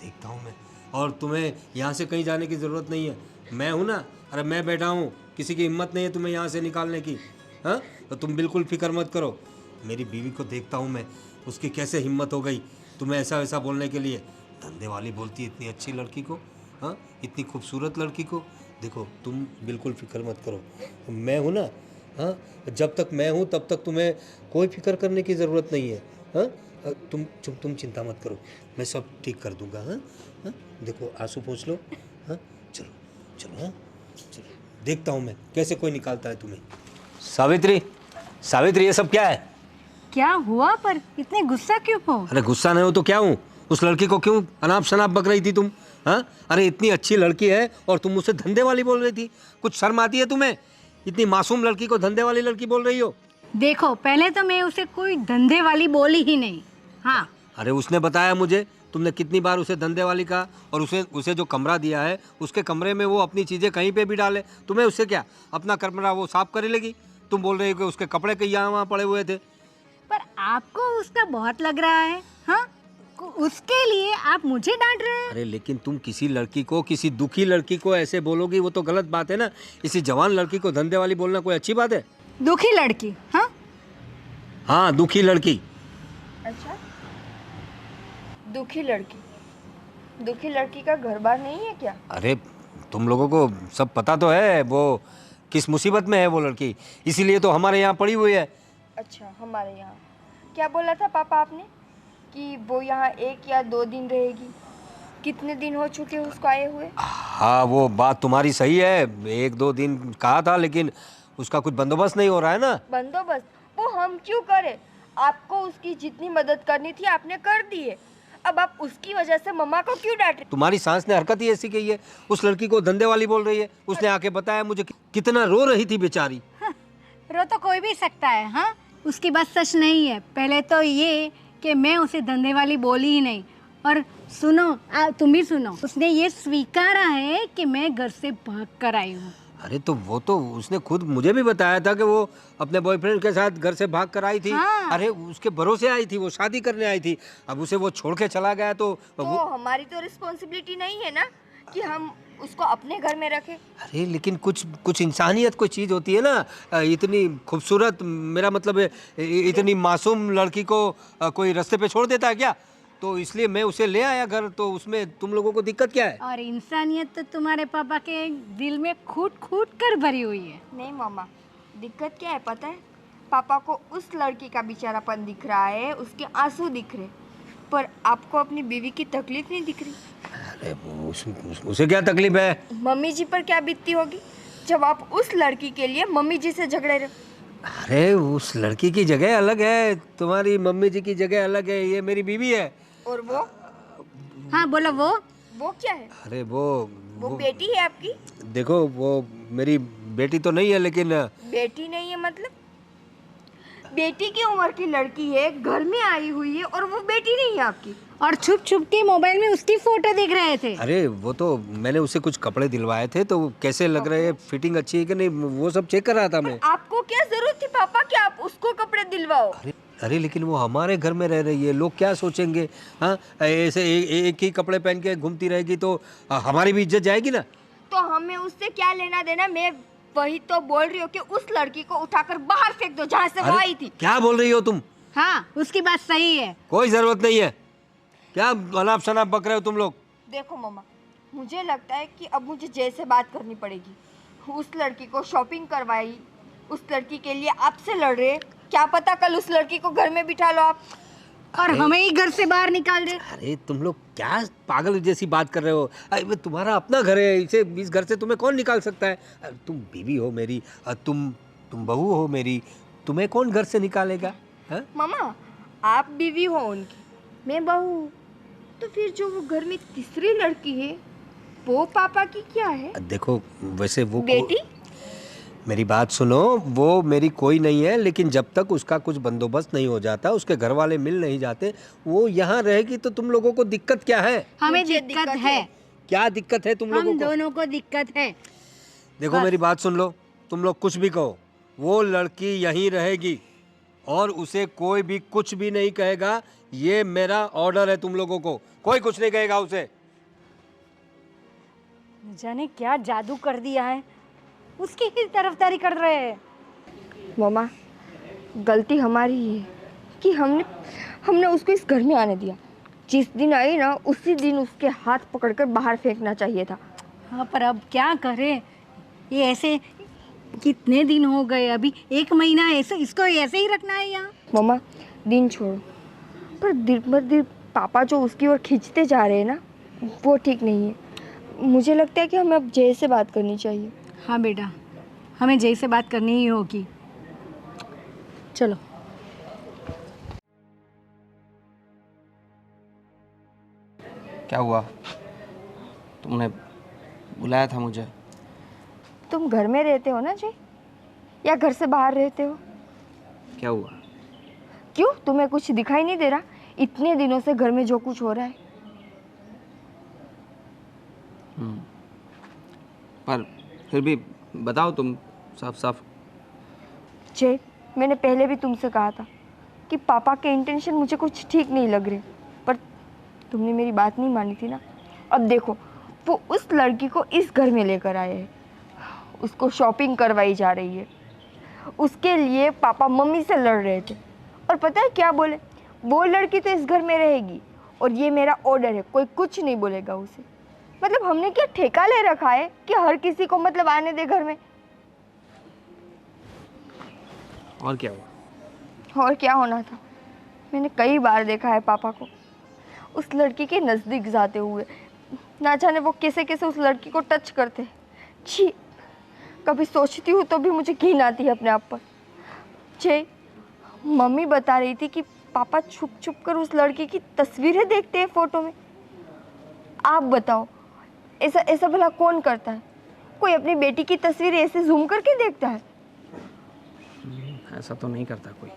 देखता हूँ मैं, और तुम्हें यहाँ से कहीं जाने की ज़रूरत नहीं है, मैं हूँ ना। अरे मैं बैठा हूँ, किसी की हिम्मत नहीं है तुम्हें यहाँ से निकालने की। हाँ, तो तुम बिल्कुल फिक्र मत करो। मेरी बीवी को देखता हूँ मैं, उसकी कैसे हिम्मत हो गई तुम्हें ऐसा वैसा बोलने के लिए। धंधे वाली बोलती है इतनी अच्छी लड़की को, हाँ, इतनी खूबसूरत लड़की को। देखो तुम बिल्कुल फिक्र मत करो, मैं हूँ ना। हाँ, जब तक मैं हूँ तब तक तुम्हें कोई फिक्र करने की ज़रूरत नहीं है। हाँ, तुम चिंता मत करो, मैं सब ठीक कर दूंगा। हाँ हाँ, देखो आंसू पोंछ लो। हाँ, चलो चलो, हाँ चलो, देखता हूँ मैं कैसे कोई निकालता है तुम्हें। सावित्री, सावित्री, ये सब क्या है? क्या हुआ? पर इतने गुस्सा क्यों हो? अरे गुस्सा नहीं हो तो क्या हूँ? उस लड़की को क्यों अनाप शनाप बक रही थी तुम? हाँ, अरे इतनी अच्छी लड़की है और तुम उसे धंधे वाली बोल रही थी। कुछ शर्म आती है तुम्हें? इतनी मासूम लड़की को धंधे वाली लड़की बोल रही हो? देखो, पहले तो मैं उसे कोई धंधे वाली बोली ही नहीं। हाँ, अरे उसने बताया मुझे, तुमने कितनी बार उसे धंधे वाली कहा, और उसे जो कमरा दिया है उसके कमरे में वो अपनी चीज़ें कहीं पे भी डाले, तुम्हें उससे क्या? अपना कमरा वो साफ कर लेगी। तुम बोल रहे हो कि उसके कपड़े कहीं यहाँ वहाँ पड़े हुए थे। पर आपको उसका बहुत लग रहा है, हाँ? उसके लिए आप मुझे डांट रहे हैं? अरे लेकिन तुम किसी लड़की को, किसी दुखी लड़की को ऐसे बोलोगी, वो तो गलत बात है ना। इसी जवान लड़की को धंधे वाली बोलना कोई अच्छी बात है? दुखी लड़की? हाँ हाँ, दुखी लड़की। अच्छा, दुखी लड़की? दुखी लड़की का घर बार नहीं है क्या? अरे तुम लोगों को सब पता तो है वो किस मुसीबत में है वो लड़की, इसीलिए तो हमारे यहाँ पड़ी हुई है। अच्छा, हमारे यहाँ क्या बोला था पापा आपने कि वो यहाँ 1 या 2 दिन रहेगी? कितने दिन हो चुके उसको आए हुए? हाँ, वो बात तुम्हारी सही है, 1-2 दिन कहा था, लेकिन उसका कुछ बंदोबस्त नहीं हो रहा है ना। बंदोबस्त वो हम क्यों करें? आपको उसकी जितनी मदद करनी थी आपने कर दी है, अब आप उसकी वजह से मम्मा को क्यों डांट रहे? तुम्हारी सास ने हरकत ही ऐसी की है, उस लड़की को धंधे वाली बोल रही है। उसने आके बताया मुझे कितना रो रही थी बेचारी। हाँ, रो तो कोई भी सकता है, हाँ? उसकी बात सच नहीं है। पहले तो ये कि मैं उसे धंधे वाली बोली ही नहीं, और सुनो, तुम भी सुनो, उसने ये स्वीकारा है कि मैं घर से भाग कर आई हूँ। अरे तो वो तो उसने खुद मुझे भी बताया था कि वो अपने बॉयफ्रेंड के साथ घर से भाग कर आई थी। हाँ। अरे उसके भरोसे आई थी, वो शादी करने आई थी, अब उसे वो छोड़ के चला गया तो हमारी तो रिस्पॉन्सिबिलिटी नहीं है ना कि हम उसको अपने घर में रखें? अरे लेकिन कुछ इंसानियत कोई चीज़ होती है ना। इतनी खूबसूरत, मेरा मतलब है इतनी मासूम लड़की को कोई रास्ते पे छोड़ देता है क्या? तो इसलिए मैं उसे ले आया घर, तो उसमें तुम लोगों को दिक्कत क्या है? और इंसानियत तो तुम्हारे पापा के दिल में खूट खूट कर भरी हुई है। नहीं मामा, दिक्कत क्या है पता है? पापा को उस लड़की का बेचारापन दिख रहा है, उसके आंसू दिख रहे, पर आपको अपनी बीवी की तकलीफ नहीं दिख रही। अरे उसे क्या तकलीफ है? मम्मी जी पर क्या बीतती होगी जब आप उस लड़की के लिए मम्मी जी से झगड़े रहे? अरे उस लड़की की जगह अलग है, तुम्हारी मम्मी जी की जगह अलग है, ये मेरी बीवी है। और वो हाँ बोलो वो क्या है? अरे वो बेटी है आपकी? देखो वो मेरी बेटी तो नहीं है, लेकिन बेटी नहीं है मतलब? बेटी की उम्र की लड़की है, घर में आई हुई है, और वो बेटी नहीं है आपकी? और छुप छुप के मोबाइल में उसकी फोटो देख रहे थे। अरे वो तो मैंने उसे कुछ कपड़े दिलवाए थे, तो कैसे लग रहे हैं, फिटिंग अच्छी है कि नहीं, वो सब चेक कर रहा था मैं। आपको क्या जरूरत थी पापा कि आप उसको कपड़े दिलवाओ? अरे लेकिन वो हमारे घर में रह रही है, लोग क्या सोचेंगे? हाँ, ऐसे एक ही कपड़े पहन के घूमती रहेगी तो हमारी भी इज्जत जाएगी ना। तो हमें उससे क्या लेना देना? मैं वही तो बोल रही हूँ कि उस लड़की को उठाकर बाहर फेंक दो जहाँ से वो आई थी। क्या बोल रही हो तुम? हाँ उसकी बात सही है। कोई जरूरत नहीं है। क्या अनाप शनाप बक रहे हो तुम लोग? देखो मम्मा, मुझे लगता है कि अब मुझे जय से बात करनी पड़ेगी। उस लड़की को शॉपिंग करवाई, उस लड़की के लिए आपसे लड़ रहे, क्या पता कल उस लड़की को घर में बिठा लो आप और हमें ही घर से बाहर निकाल दे। अरे तुम लोग क्या पागल जैसी बात कर रहे हो? अरे तुम्हारा अपना घर है, इस घर से तुम्हें कौन निकाल सकता है? तुम बीवी हो मेरी, तुम बहू हो मेरी, तुम्हें कौन घर से निकालेगा? हाँ? मामा, आप बीवी हो उनकी, मैं बहू हूँ, तो फिर जो वो घर में तीसरी लड़की है वो पापा की क्या है? देखो वैसे वो बेटी? मेरी बात सुनो, वो मेरी कोई नहीं है, लेकिन जब तक उसका कुछ बंदोबस्त नहीं हो जाता, उसके घर वाले मिल नहीं जाते, वो यहाँ रहेगी तो तुम लोगों को दिक्कत क्या है? हमें मुझे दिक्कत है। क्या दिक्कत है तुम लोगों हम को? दोनों को दिक्कत है। देखो मेरी बात सुन लो, तुम लोग कुछ भी कहो, वो लड़की यहीं रहेगी और उसे कोई भी कुछ भी नहीं कहेगा। ये मेरा ऑर्डर है तुम लोगों को, कोई कुछ नहीं कहेगा उसे। जाने क्या जादू कर दिया है, उसकी ही तरफदारी कर रहे हैं। मामा, गलती हमारी ही है कि हमने उसको इस घर में आने दिया। जिस दिन आई ना, उसी दिन उसके हाथ पकड़कर बाहर फेंकना चाहिए था। हाँ पर अब क्या करें, ये ऐसे कितने दिन हो गए, अभी 1 महीना ऐसे इसको ऐसे ही रखना है यहाँ। मामा, दिन छोड़ो, पर दिन बर दिन पापा जो उसकी ओर खींचते जा रहे हैं ना, वो ठीक नहीं है। मुझे लगता है कि हमें अब जय से बात करनी चाहिए। हाँ बेटा, हमें जय से बात करनी ही होगी। चलो। क्या हुआ? तुमने बुलाया था मुझे? तुम घर में रहते हो ना जय, या घर से बाहर रहते हो? क्या हुआ? क्यों, तुम्हें कुछ दिखाई नहीं दे रहा? इतने दिनों से घर में जो कुछ हो रहा है। पर फिर भी बताओ तुम साफ साफ। जय, मैंने पहले भी तुमसे कहा था कि पापा के इंटेंशन मुझे कुछ ठीक नहीं लग रहे, पर तुमने मेरी बात नहीं मानी थी ना। अब देखो, वो उस लड़की को इस घर में लेकर आए हैं, उसको शॉपिंग करवाई जा रही है, उसके लिए पापा मम्मी से लड़ रहे थे, और पता है क्या बोले? वो लड़की तो इस घर में रहेगी और ये मेरा ऑर्डर है, कोई कुछ नहीं बोलेगा उसे। मतलब हमने क्या ठेका ले रखा है कि हर किसी को मतलब आने दे घर में? और क्या हुआ? और क्या होना था? मैंने कई बार देखा है पापा को उस लड़की के नज़दीक जाते हुए, ना जाने वो कैसे कैसे उस लड़की को टच करते हैं। छी, कभी सोचती हूँ तो भी मुझे घिन आती है अपने आप पर। जय, मम्मी बता रही थी कि पापा छुप छुप कर उस लड़की की तस्वीरें देखते हैं फ़ोटो में। आप बताओ, ऐसा ऐसा भला कौन करता है? कोई अपनी बेटी की तस्वीर ऐसे जूम करके देखता है? ऐसा तो नहीं करता कोई।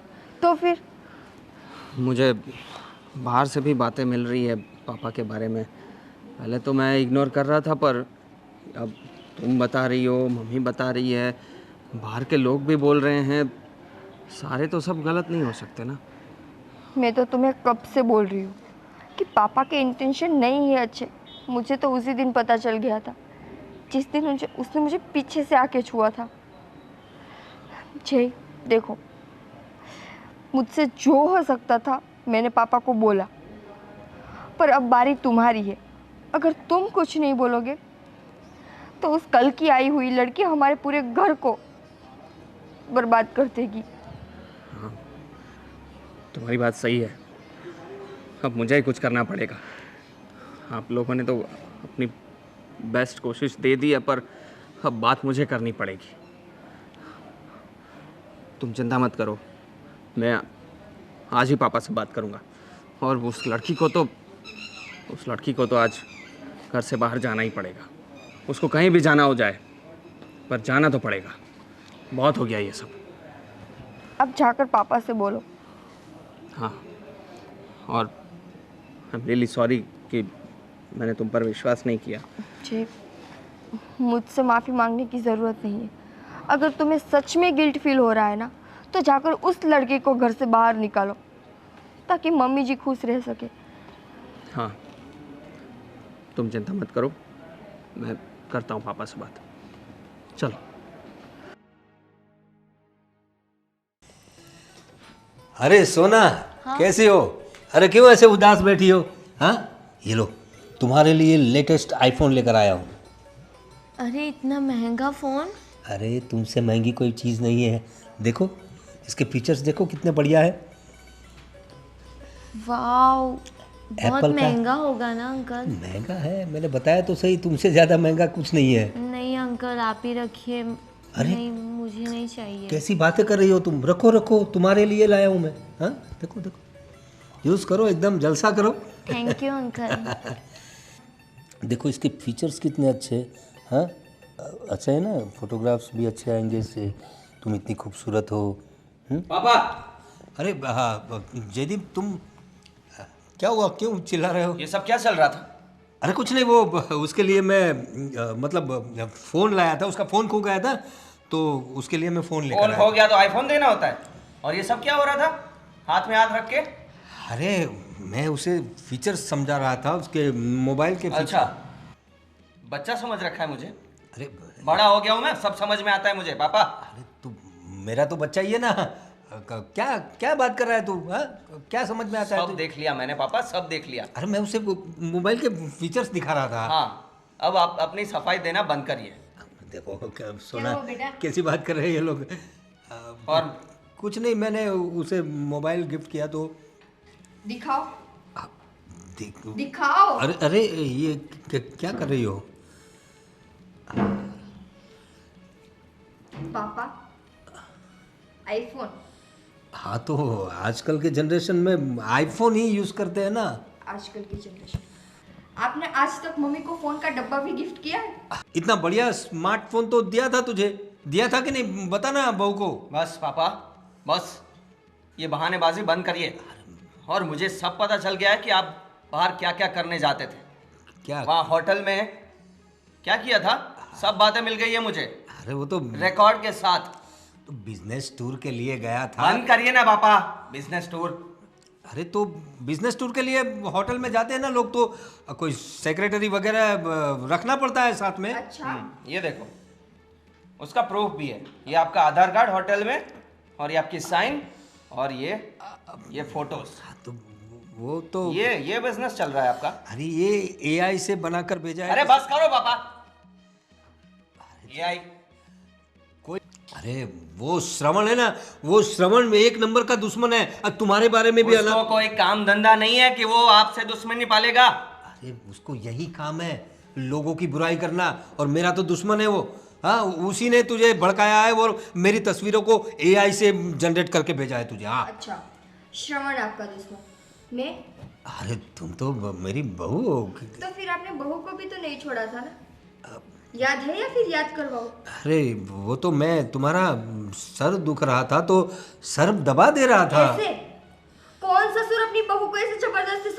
तो फिर? मुझे बाहर से भी बातें मिल रही है पापा के बारे में। पहले तो मैं इग्नोर कर रहा था, पर अब तुम बता रही हो, मम्मी बता रही है, बाहर के लोग भी बोल रहे हैं, सारे तो सब गलत नहीं हो सकते ना। मैं तो तुम्हें कब से बोल रही हूँ कि पापा के इंटेंशन नहीं है अच्छे। मुझे तो उसी दिन पता चल गया था जिस दिन उसने मुझे पीछे से आके छुआ था। जय, देखो, मुझसे जो हो सकता था मैंने पापा को बोला, पर अब बारी तुम्हारी है। अगर तुम कुछ नहीं बोलोगे तो उस कल की आई हुई लड़की हमारे पूरे घर को बर्बाद कर देगी। हाँ, तुम्हारी बात सही है। अब मुझे ही कुछ करना पड़ेगा। आप लोगों ने तो अपनी बेस्ट कोशिश दे दी है, पर अब बात मुझे करनी पड़ेगी। तुम चिंता मत करो, मैं आज ही पापा से बात करूँगा। और उस लड़की को तो आज घर से बाहर जाना ही पड़ेगा। उसको कहीं भी जाना हो जाए, पर जाना तो पड़ेगा। बहुत हो गया ये सब। अब जाकर पापा से बोलो। हाँ, और आई एम रियली सॉरी कि मैंने तुम पर विश्वास नहीं किया। जी, मुझसे माफ़ी मांगने की ज़रूरत नहीं है। अगर तुम्हें सच में गिल्ट फील हो रहा है ना, तो जाकर उस लड़के को घर से बाहर निकालो, ताकि मम्मी जी खुश रह सके। हाँ, तुम चिंता मत करो, मैं करता हूँ पापा से बात। चलो। अरे सोना, कैसी हो? अरे क्यों ऐसे उदास बैठी हो? हाँ, ये लो, तुम्हारे लिए लेटेस्ट आईफोन लेकर आया हूँ। अरे इतना महंगा फ़ोन? अरे तुमसे महंगी कोई चीज़ नहीं है। देखो इसके फीचर्स, देखो कितने बढ़िया है। वाओ, बहुत Apple का- महंगा होगा ना अंकल? महंगा है, मैंने बताया तो सही, तुमसे ज़्यादा महंगा कुछ नहीं है। नहीं अंकल, आप ही रखिए। अरे! नहीं, मुझे नहीं चाहिए। कैसी बातें कर रही हो तुम? रखो रखो, तुम्हारे लिए लाया हूँ मैं। हाँ, देखो देखो, यूज़ करो, एकदम जलसा करो। Thank you uncle. देखो इसके फीचर्स कितने अच्छे हैं। हाँ, अच्छा है ना, फोटोग्राफ्स भी अच्छे आएंगे इससे। तुम इतनी खूबसूरत हो। पापा! अरे हाँ जयदीप, तुम क्या हुआ, क्यों चिल्ला रहे हो? ये सब क्या चल रहा था? अरे कुछ नहीं, वो उसके लिए मैं मतलब फ़ोन लाया था, उसका फ़ोन खो गया था, तो उसके लिए मैं फ़ोन लेकर फोन आया। खो गया तो आईफोन देना होता है। और ये सब क्या हो रहा था, हाथ में हाथ रख के? अरे मैं उसे फीचर्स समझा रहा था, उसके मोबाइल के फीचर। अच्छा, बच्चा समझ रखा है मुझे। अरे बड़ा हो गया हूँ मैं, सब समझ में आता है मुझे पापा। अरे तू मेरा तो बच्चा ही है ना। क्या क्या बात कर रहा है तू? हाँ, क्या समझ में आता है सब तू? देख लिया मैंने पापा, सब देख लिया। अरे मैं उसे मोबाइल के फीचर्स दिखा रहा था। हाँ, अब आप अपनी सफाई देना बंद करिए। देखो सोना, हुआ बेटा? कैसी बात कर रहे हैं ये लोग। और कुछ नहीं, मैंने उसे मोबाइल गिफ्ट किया तो दिखाओ, देख। दिखाओ। अरे अरे ये क्या कर रही हो? पापा, आईफोन। हाँ तो आजकल के जनरेशन में आईफोन ही यूज करते हैं ना। आजकल की जनरेशन। आपने आज तक मम्मी को फोन का डब्बा भी गिफ्ट किया है? इतना बढ़िया स्मार्टफोन तो दिया था तुझे, दिया था कि नहीं? बता ना बहू को। बस पापा, बस ये बहानेबाजी बंद करिए। और मुझे सब पता चल गया है कि आप बाहर क्या क्या करने जाते थे। क्या? वहाँ होटल में क्या किया था, सब बातें मिल गई है मुझे, अरे वो तो रिकॉर्ड के साथ। बिजनेस टूर के लिए गया था। बंद करिए ना पापा, बिजनेस टूर। अरे तो बिजनेस टूर के लिए होटल में जाते हैं ना लोग, तो कोई सेक्रेटरी वगैरह रखना पड़ता है साथ में। अच्छा, ये देखो, उसका प्रूफ भी है। ये आपका आधार कार्ड होटल में, और ये आपकी साइन, और ये फोटोज। तो वो तो ये बिजनेस चल रहा है आपका। अरे ये एआई से बनाकर भेजा है। अरे बस करो पापा, ये आई। कोई, अरे वो श्रवण है ना, वो श्रवण में एक नंबर का दुश्मन है। अब तुम्हारे बारे में भी उसको कोई काम धंधा नहीं है कि वो आपसे दुश्मनी पालेगा। अरे उसको यही काम है, लोगों की बुराई करना, और मेरा तो दुश्मन है वो। हाँ, उसी ने तुझे भड़काया है और मेरी तस्वीरों को एआई से जनरेट करके भेजा है तुझे। हाँ, अच्छा, श्रवण आपका दुश्मन, मैं? अरे तुम तो मेरी बहू हो। तो फिर आपने बहू को भी तो नहीं छोड़ा था ना? याद है या फिर याद करवाओ? अरे वो तो मैं, तुम्हारा सर दुख रहा था तो सर दबा दे रहा था। ऐसे? कौन ससुर अपनी बहू को ऐसे जबरदस्ती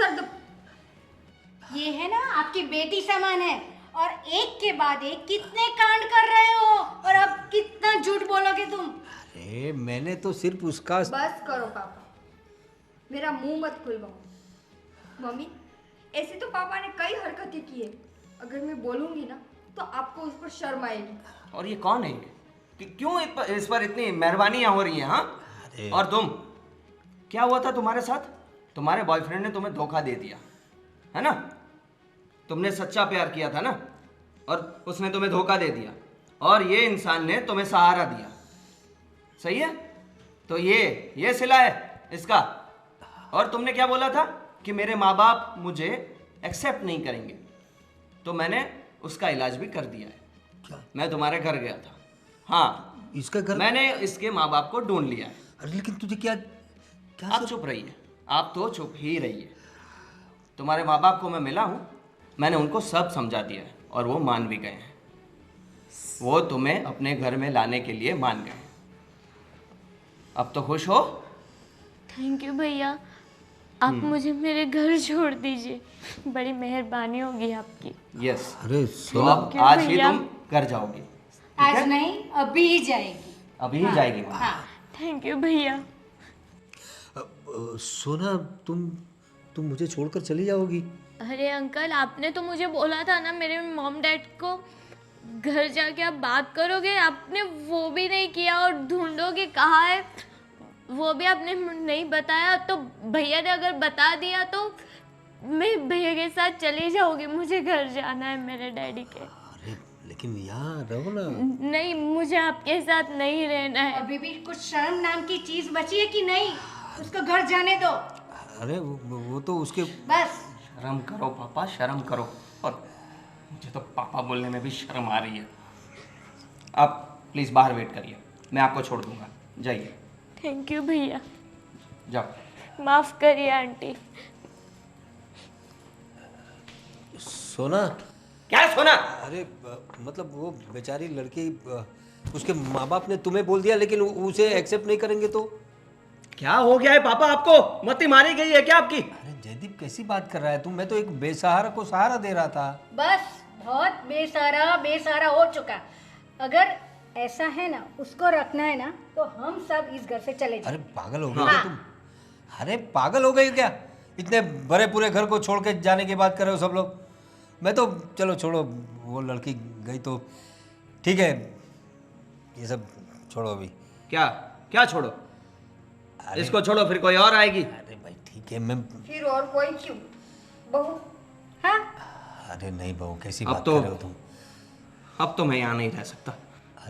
ये है ना आपकी बेटी समान है, और एक के बाद एक कितने कांड कर रहे हो, और अब कितना झूठ बोलोगे तुम? अरे मैंने तो सिर्फ उसका। बस करो पापा, मेरा मुंह मत खुलवाओ। मम्मी, ऐसे तो पापा ने कई हरकतें की है, अगर मैं बोलूंगी ना तो आपको उस पर शर्म आएगी। और ये कौन है कि क्यों इस पर इतनी मेहरबानियां हो रही हैं? हाँ, और तुम, क्या हुआ था तुम्हारे साथ? तुम्हारे बॉयफ्रेंड ने तुम्हें धोखा दे दिया है ना? तुमने सच्चा प्यार किया था ना, और उसने तुम्हें धोखा दे दिया, और ये इंसान ने तुम्हें सहारा दिया। सही है? तो ये सिला है इसका। और तुमने क्या बोला था कि मेरे माँ बाप मुझे एक्सेप्ट नहीं करेंगे, तो मैंने उसका इलाज भी कर दिया है। क्या? मैं तुम्हारे घर गया था। हाँ, इसका घर मैंने इसके माँ बाप को ढूंढ लिया है। अरे लेकिन तुझे क्या क्या आप चुप रहिए, आप तो चुप ही रहिए। तुम्हारे माँ बाप को मैं मिला हूँ, मैंने उनको सब समझा दिया है और वो मान भी गए हैं। वो तुम्हें अपने घर में लाने के लिए मान गए। अब तो खुश हो? थैंक यू भैया, आप मुझे मेरे घर छोड़ दीजिए, बड़ी मेहरबानी होगी आपकी। यस। अरे तो सोना अब आज ही भैया। तुम घर जाओगी। आज नहीं, अभी ही जाएगी। अभी ही जाएगी माँ। हाँ। थैंक यू भैया। सोना तुम मुझे छोड़कर चली जाओगी? अरे अंकल, आपने तो मुझे बोला था ना मेरे मॉम डैड को घर जाके आप बात करोगे, आपने वो भी नहीं किया और ढूंढोगे कहाँ है वो भी आपने नहीं बताया। तो भैया ने अगर बता दिया तो मैं भैया के साथ चली जाऊंगी, मुझे घर जाना है मेरे डैडी के। अरे लेकिन यहाँ रहो ना। नहीं, मुझे आपके साथ नहीं रहना है। अभी भी कुछ शर्म नाम की चीज बची है कि नहीं? उसको घर जाने दो अरे वो तो उसके बस। शर्म करो पापा, शर्म करो। और मुझे तो पापा बोलने में भी शर्म आ रही है। आप प्लीज़ बाहर वेट करिए, मैं आपको छोड़ दूंगा। जाइए। थैंक यू भैया। जाओ। माफ़ करिए आंटी। सोना क्या सोना? अरे मतलब वो बेचारी लड़की उसके माँ बाप ने तुम्हें बोल दिया लेकिन उसे एक्सेप्ट नहीं करेंगे तो? क्या हो गया है पापा आपको? मती मारी गई है क्या आपकी? अरे जयदीप कैसी बात कर रहा है तुम? मैं तो एक बेसहारा को सहारा दे रहा था। बस बहुत बेसहारा हो चुका। अगर ऐसा है ना, उसको रखना है ना, तो हम सब इस घर से चले जाए। अरे पागल हो गए क्या तुम? अरे पागल हो गए क्या? इतने बड़े पूरे घर को छोड़ के जाने की बात कर रहे हो सब लोग? मैं तो चलो छोड़ो, वो लड़की गई तो ठीक है, ये सब छोड़ो अभी। क्या क्या छोड़ो? इसको छोड़ो, फिर कोई और आएगी। अरे भाई ठीक है, मैं फिर और कोई क्यों? बहू। हाँ, अरे नहीं बहू, कैसी अब बात तो- कर रहे हो तुम? अब तो मैं यहाँ नहीं रह सकता।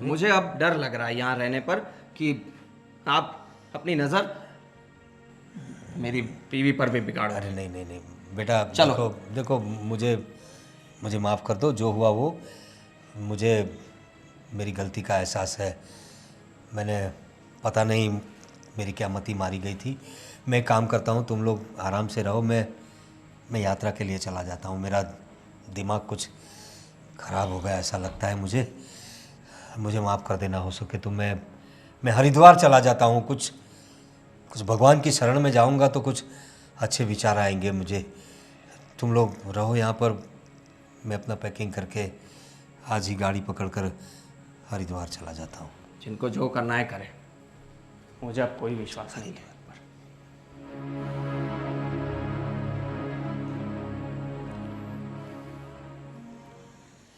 मुझे अब डर लग रहा है यहाँ रहने पर कि आप अपनी नज़र मेरी बीवी पर भी बिगाड़। अरे नहीं नहीं नहीं बेटा, चलो। देखो मुझे माफ़ कर दो, जो हुआ वो मुझे मेरी गलती का एहसास है। मैंने पता नहीं मेरी क्या मति मारी गई थी। मैं एक काम करता हूँ, तुम लोग आराम से रहो, मैं यात्रा के लिए चला जाता हूँ। मेरा दिमाग कुछ ख़राब हो गया ऐसा लगता है मुझे माफ़ कर देना हो सके तो। मैं हरिद्वार चला जाता हूँ, कुछ भगवान की शरण में जाऊँगा तो कुछ अच्छे विचार आएंगे मुझे। तुम लोग रहो यहाँ पर, मैं अपना पैकिंग करके आज ही गाड़ी पकड़कर हरिद्वार चला जाता हूँ। जिनको जो करना है करें, मुझे अब कोई विश्वास नहीं है।